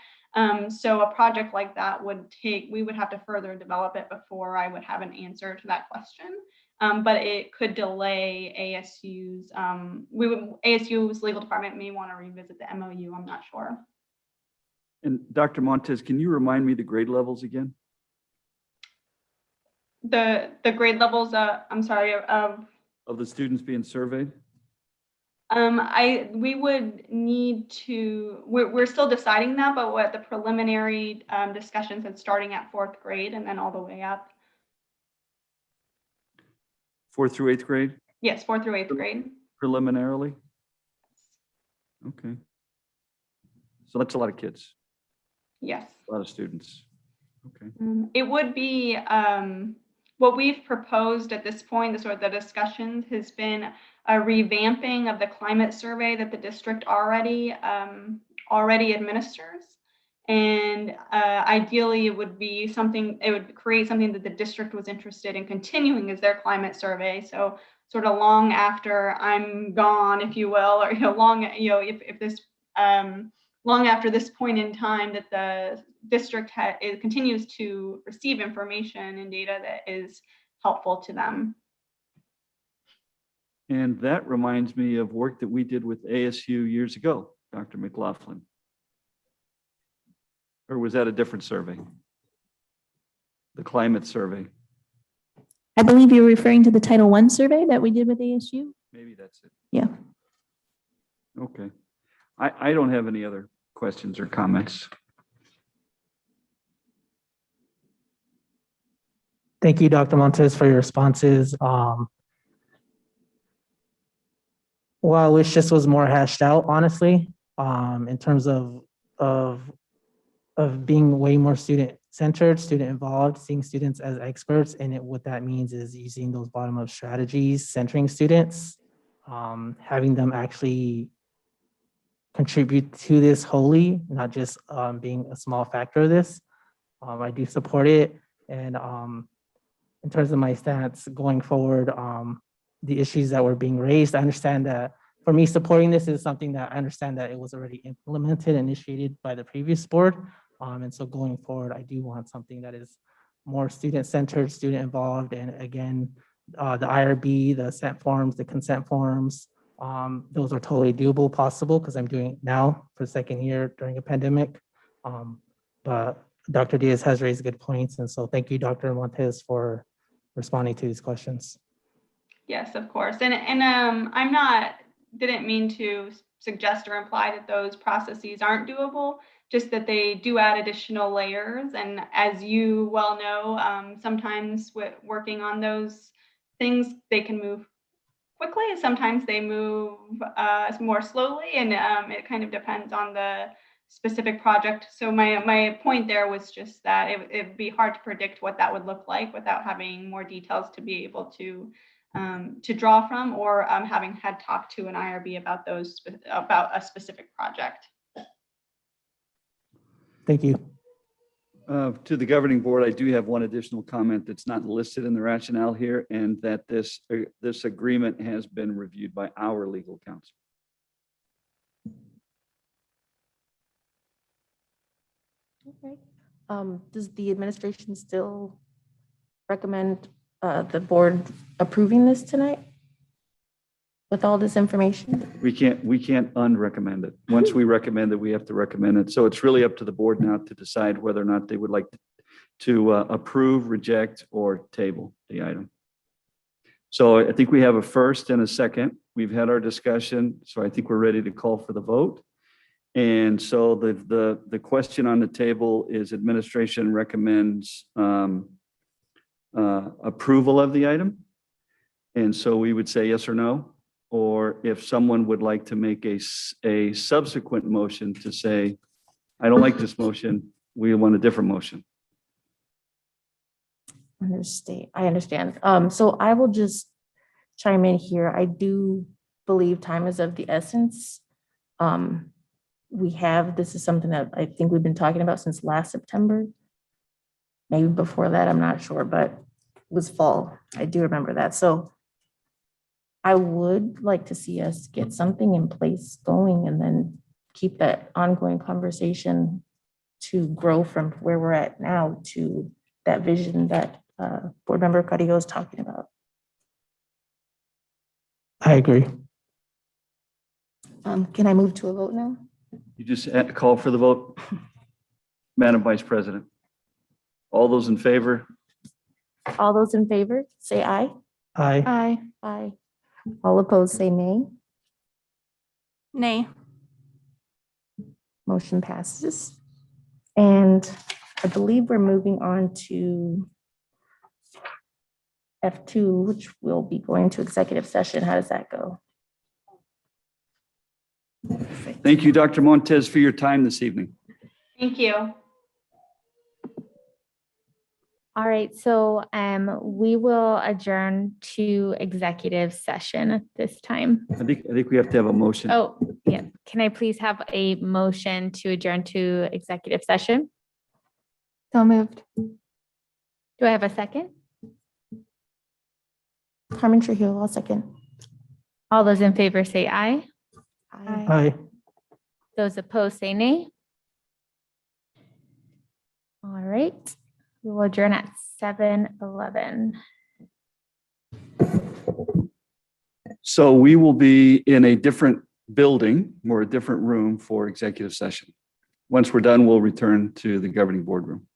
So a project like that we would have to further develop it before I would have an answer to that question. But it could delay ASU's legal department may want to revisit the MOU. I'm not sure. And Dr. Montez, can you remind me the grade levels again? The grade levels, I'm sorry, Of the students being surveyed? we would need to, we're still deciding that, but what the preliminary discussions had starting at 4th grade and then all the way up. 4th through 8th grade Yes, 4th through 8th grade. preliminarily? Okay. So that's a lot of kids, Yes. a lot of students. Okay. It would be what we've proposed at this point, the discussions has been a revamping of the climate survey that the district already administers. And ideally, it would create something that the district was interested in continuing as their climate survey. So sort of long after I'm gone, if you will, or long after this point in time that the district it continues to receive information and data that is helpful to them. And that reminds me of work that we did with ASU years ago, Dr. McLaughlin. Or was that a different survey? The climate survey? I believe you're referring to the Title I survey that we did with ASU. Maybe that's it. Yeah. Okay. I don't have any other questions or comments. Thank you, Dr. Montes, for your responses. Well, I wish this was more hashed out, honestly, in terms of being way more student-centered, student-involved, seeing students as experts, and what that means is using those bottom-up strategies, centering students, having them actually contribute to this wholly, not just being a small factor of this. I do support it, and in terms of my stance going forward, the issues that were being raised, I understand that for me, supporting this is something that I understand that it was already implemented, initiated by the previous board. And so going forward, I do want something that is more student-centered, student-involved, and again, the IRB, the assent forms, the consent forms, those are totally doable, possible, because I'm doing it now for the second year during a pandemic. But Dr. Diaz has raised good points, and so thank you, Dr. Montes, for responding to these questions. Yes, of course. And didn't mean to suggest or imply that those processes aren't doable, just that they do add additional layers. And as you well know, sometimes with working on those things, they can move quickly. Sometimes they move more slowly, and it kind of depends on the specific project. So my point there was just that it'd be hard to predict what that would look like without having more details to be able to draw from, or having had talked to an IRB about a specific project. Thank you. To the governing board, I do have one additional comment that's not listed in the rationale here, and that this agreement has been reviewed by our legal counsel. Okay. Does the administration still recommend the board approving this tonight with all this information? We can't unrecommend it. Once we recommend it, we have to recommend it. So it's really up to the board now to decide whether or not they would like to approve, reject, or table the item. So I think we have a first and a second. We've had our discussion, so I think we're ready to call for the vote. And so the question on the table is administration recommends approval of the item. And so we would say yes or no, or if someone would like to make a subsequent motion to say, I don't like this motion, we want a different motion. I understand. So I will just chime in here. I do believe time is of the essence. This is something that I think we've been talking about since last September. Maybe before that, I'm not sure, but it was fall. I do remember that. So I would like to see us get something in place going and then keep that ongoing conversation to grow from where we're at now to that vision that Board Member Carrillo is talking about. I agree. Can I move to a vote now? You just call for the vote. Madam Vice President. All those in favor? All those in favor, say aye. Aye. Aye. Aye. All opposed, say nay. Nay. Motion passes. And I believe we're moving on to F2, which will be going to executive session. How does that go? Thank you, Dr. Montez, for your time this evening. Thank you. All right, so we will adjourn to executive session at this time. I think we have to have a motion. Oh, yeah. Can I please have a motion to adjourn to executive session? So moved. Do I have a second? Carmen Trujillo, I'll second. All those in favor say aye. Aye. Aye. Those opposed say nay. All right, we will adjourn at 7:11. So we will be in a different building or a different room for executive session. Once we're done, we'll return to the governing board room.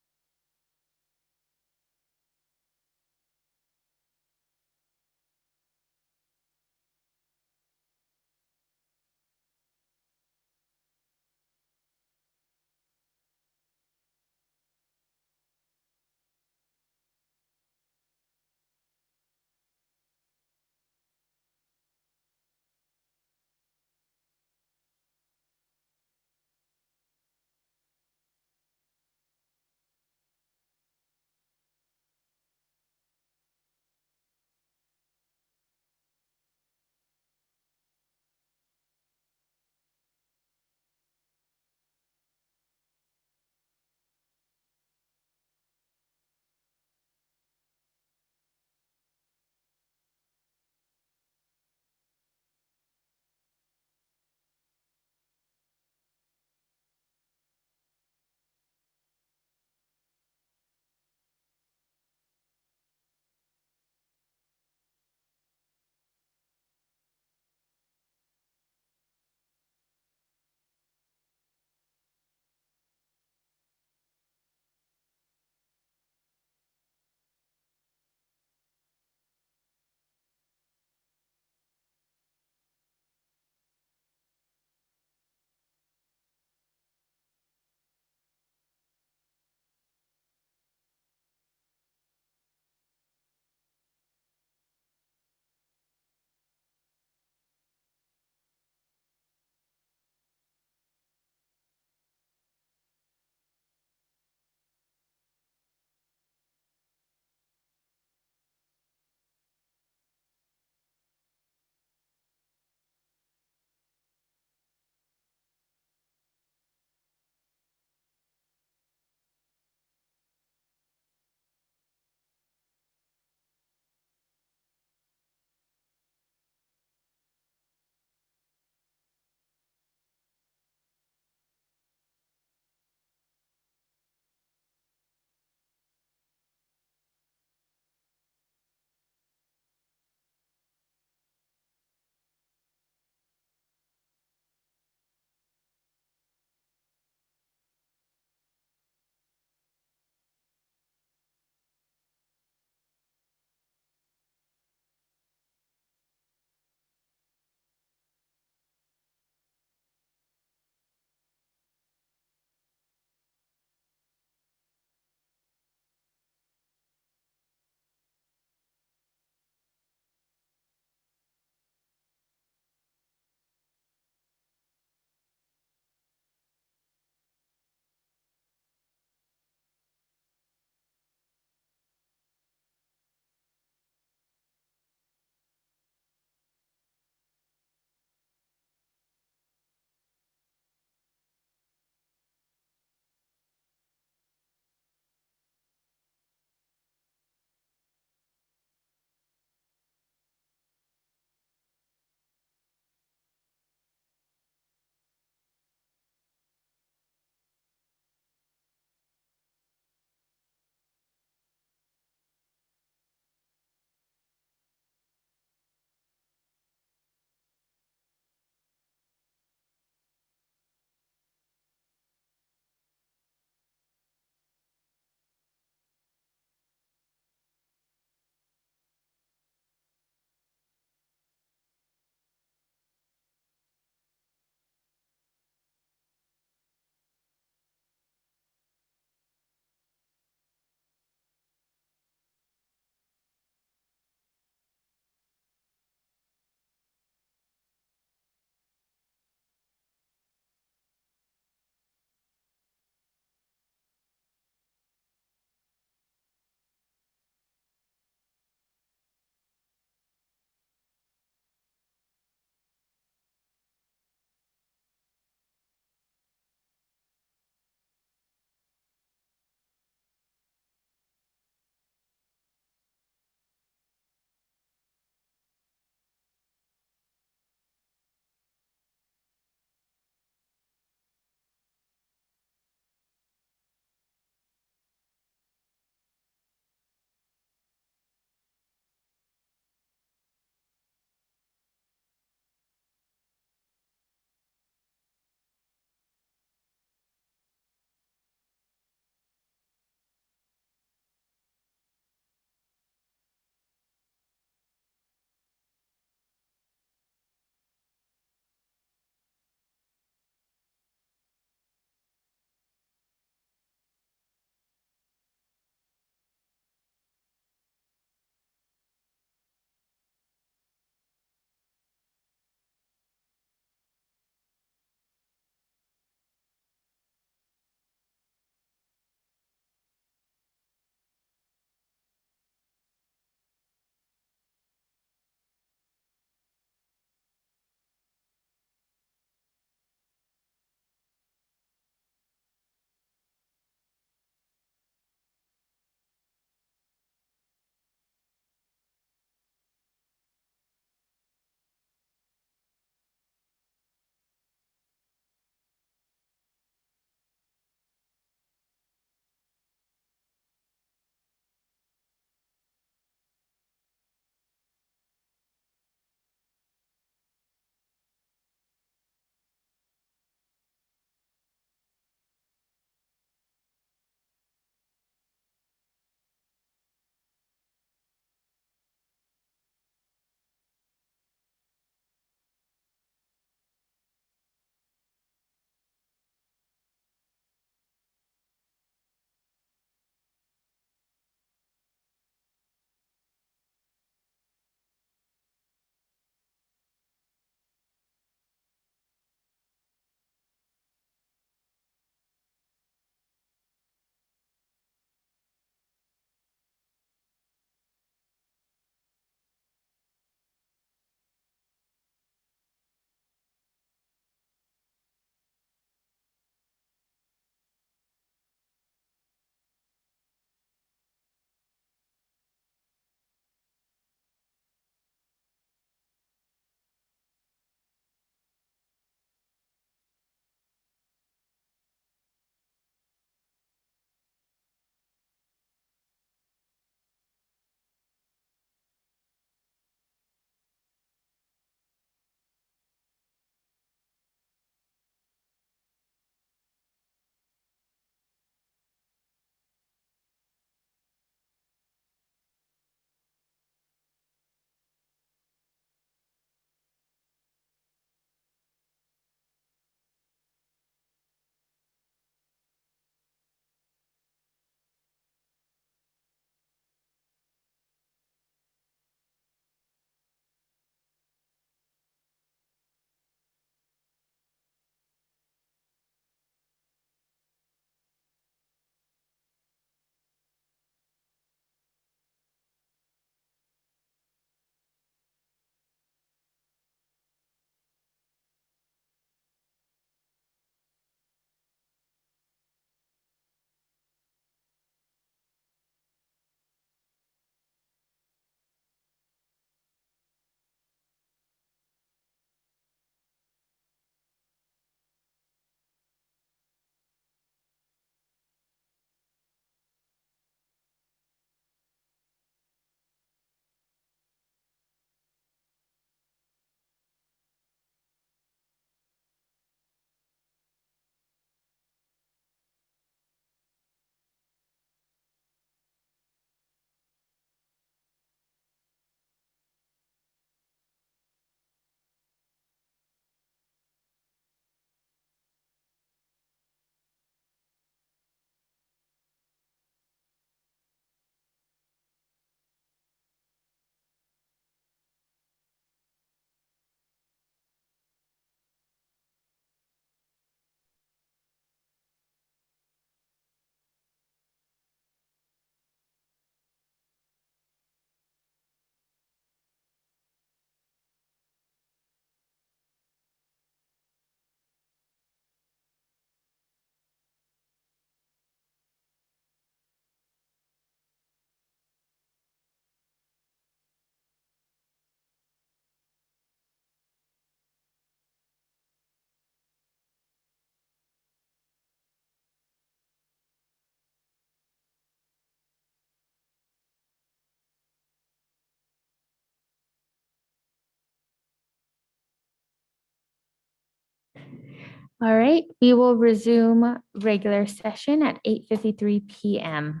All right, we will resume regular session at 8:53 PM.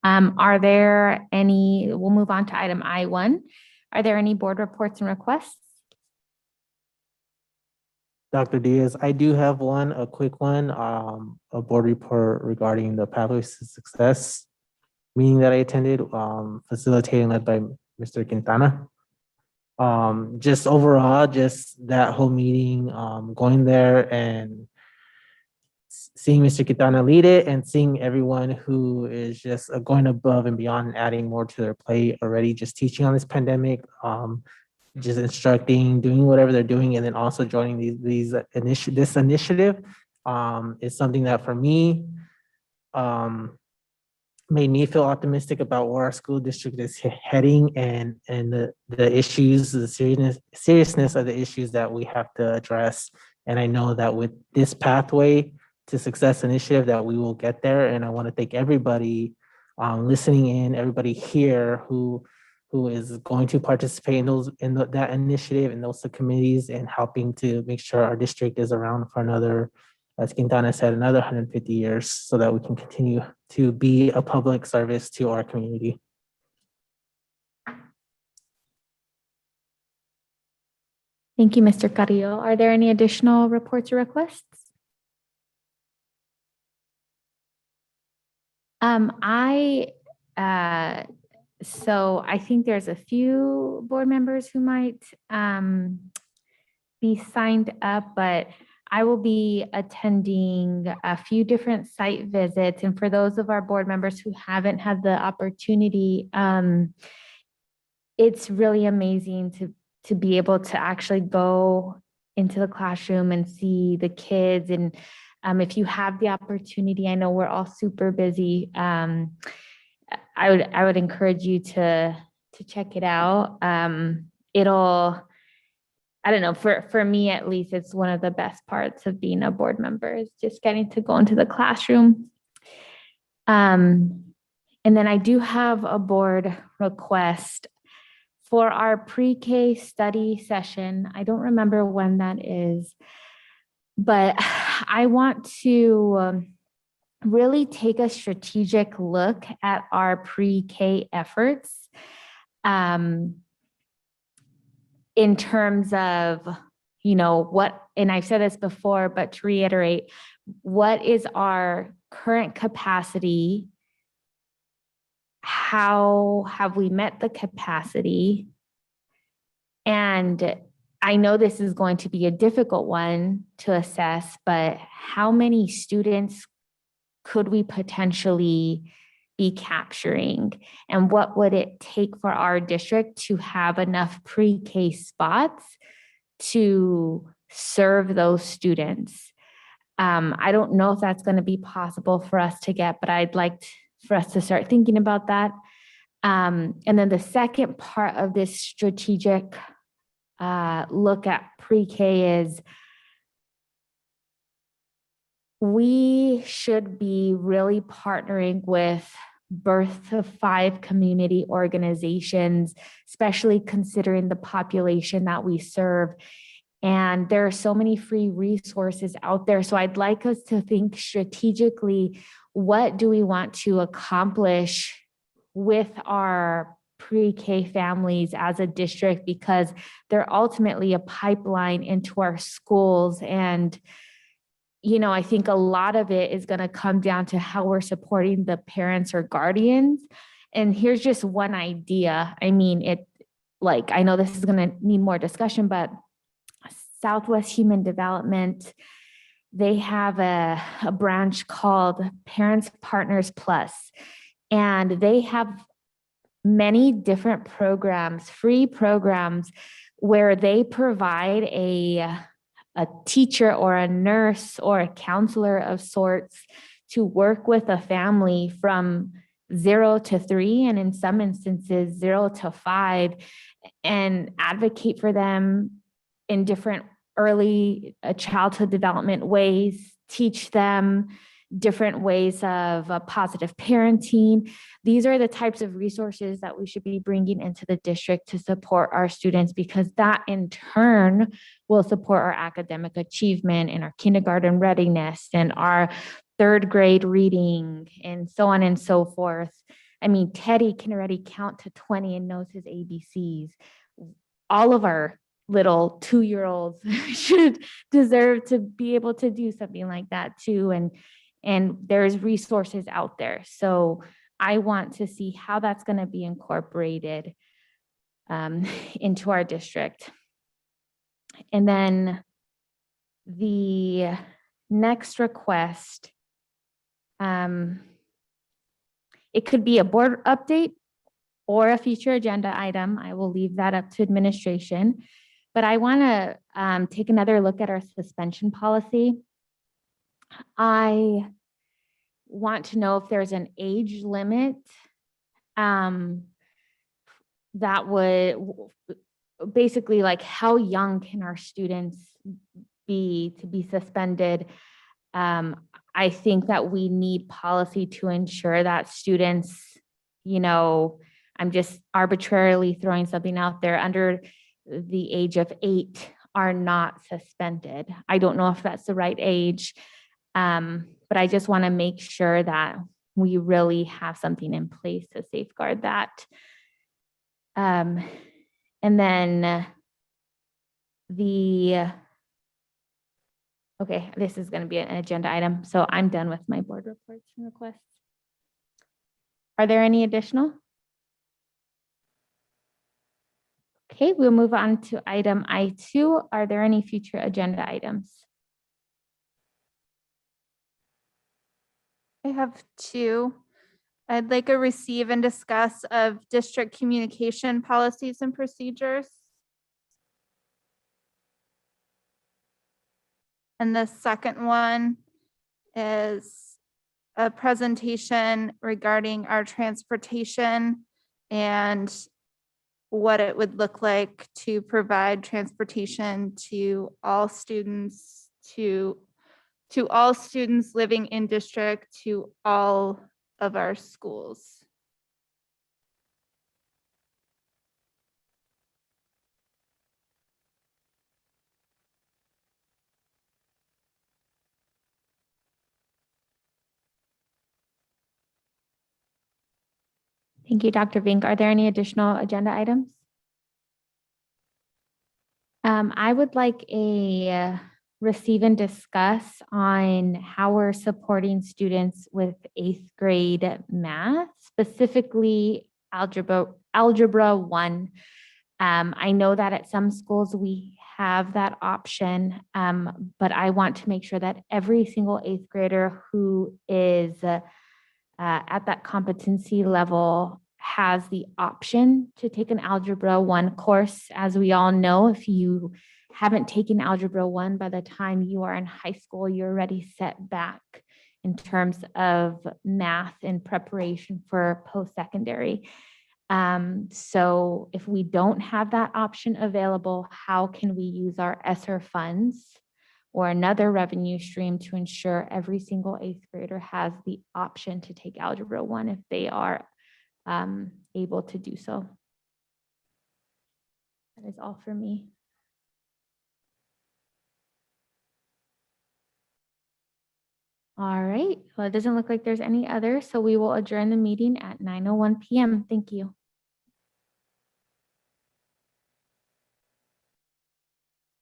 Are there any, we'll move on to item I1. Are there any board reports and requests? Dr. Diaz, I do have one, a quick one, a board report regarding the Pathways to Success meeting that I attended, facilitating led by Mr. Quintana. Just overall, just that whole meeting, going there and seeing Mr. Quintana lead it and seeing everyone who is just going above and beyond and adding more to their plate already, just teaching on this pandemic, just instructing, doing whatever they're doing, and then also joining this initiative is something that for me made me feel optimistic about where our school district is heading and the issues, the seriousness of the issues that we have to address. And I know that with this Pathway to Success initiative that we will get there. And I want to thank everybody listening in, everybody here who is going to participate in that initiative and those committees and helping to make sure our district is around for another, as Quintana said, another 150 years so that we can continue to be a public service to our community. Thank you, Mr. Carrillo. Are there any additional reports or requests? So I think there's a few board members who might be signed up, but I will be attending a few different site visits. And for those of our board members who haven't had the opportunity, it's really amazing to be able to actually go into the classroom and see the kids. And if you have the opportunity, I know we're all super busy. I would encourage you to check it out. I don't know, for me at least, it's one of the best parts of being a board member is just getting to go into the classroom. And then I do have a board request for our pre-K study session. I don't remember when that is, but I want to really take a strategic look at our pre-K efforts in terms of, what, and I've said this before, but to reiterate, what is our current capacity? How have we met the capacity? And I know this is going to be a difficult one to assess, but how many students could we potentially be capturing? And what would it take for our district to have enough pre-K spots to serve those students? I don't know if that's going to be possible for us to get, but I'd like for us to start thinking about that. And then the second part of this strategic look at pre-K is we should be really partnering with Birth to 5 community organizations, especially considering the population that we serve. And there are so many free resources out there. So I'd like us to think strategically, what do we want to accomplish with our pre-K families as a district? Because they're ultimately a pipeline into our schools. And I think a lot of it is going to come down to how we're supporting the parents or guardians. And here's just one idea. I mean, I know this is going to need more discussion, but Southwest Human Development, they have a branch called Parents Partners Plus, and they have many different programs, free programs, where they provide a teacher or a nurse or a counselor of sorts to work with a family from 0 to 3, and in some instances 0 to 5, and advocate for them in different early childhood development ways, teach them different ways of positive parenting. These are the types of resources that we should be bringing into the district to support our students, because that in turn will support our academic achievement and our kindergarten readiness and our third grade reading and so on and so forth. I mean, Teddy can already count to 20 and knows his ABCs. All of our little 2-year-olds should deserve to be able to do something like that too. And there's resources out there. So I want to see how that's going to be incorporated into our district. And then the next request, it could be a board update or a future agenda item. I will leave that up to administration. But I want to take another look at our suspension policy. I want to know if there's an age limit that would basically, like, how young can our students be to be suspended? I think that we need policy to ensure that students, I'm just arbitrarily throwing something out there, under the age of 8 are not suspended. I don't know if that's the right age, but I just want to make sure that we really have something in place to safeguard that. And then okay, this is going to be an agenda item, so I'm done with my board reports and requests. Are there any additional? Okay, we'll move on to item I2. Are there any future agenda items? I have 2. I'd like a receive and discuss of district communication policies and procedures. And the second one is a presentation regarding our transportation and what it would look like to provide transportation to all students, to all students living in district, to all of our schools. Thank you, Dr. Vink. Are there any additional agenda items? I would like a receive and discuss on how we're supporting students with 8th grade math, specifically algebra 1. I know that at some schools we have that option, but I want to make sure that every single 8th grader who is at that competency level has the option to take an Algebra 1 course. As we all know, if you haven't taken Algebra 1 by the time you are in high school, you're already set back in terms of math and preparation for post-secondary. So if we don't have that option available, how can we use our ESSER funds or another revenue stream to ensure every single 8th grader has the option to take Algebra 1 if they are able to do so? That is all for me. All right, well, it doesn't look like there's any other, so we will adjourn the meeting at 9:01 p.m. Thank you.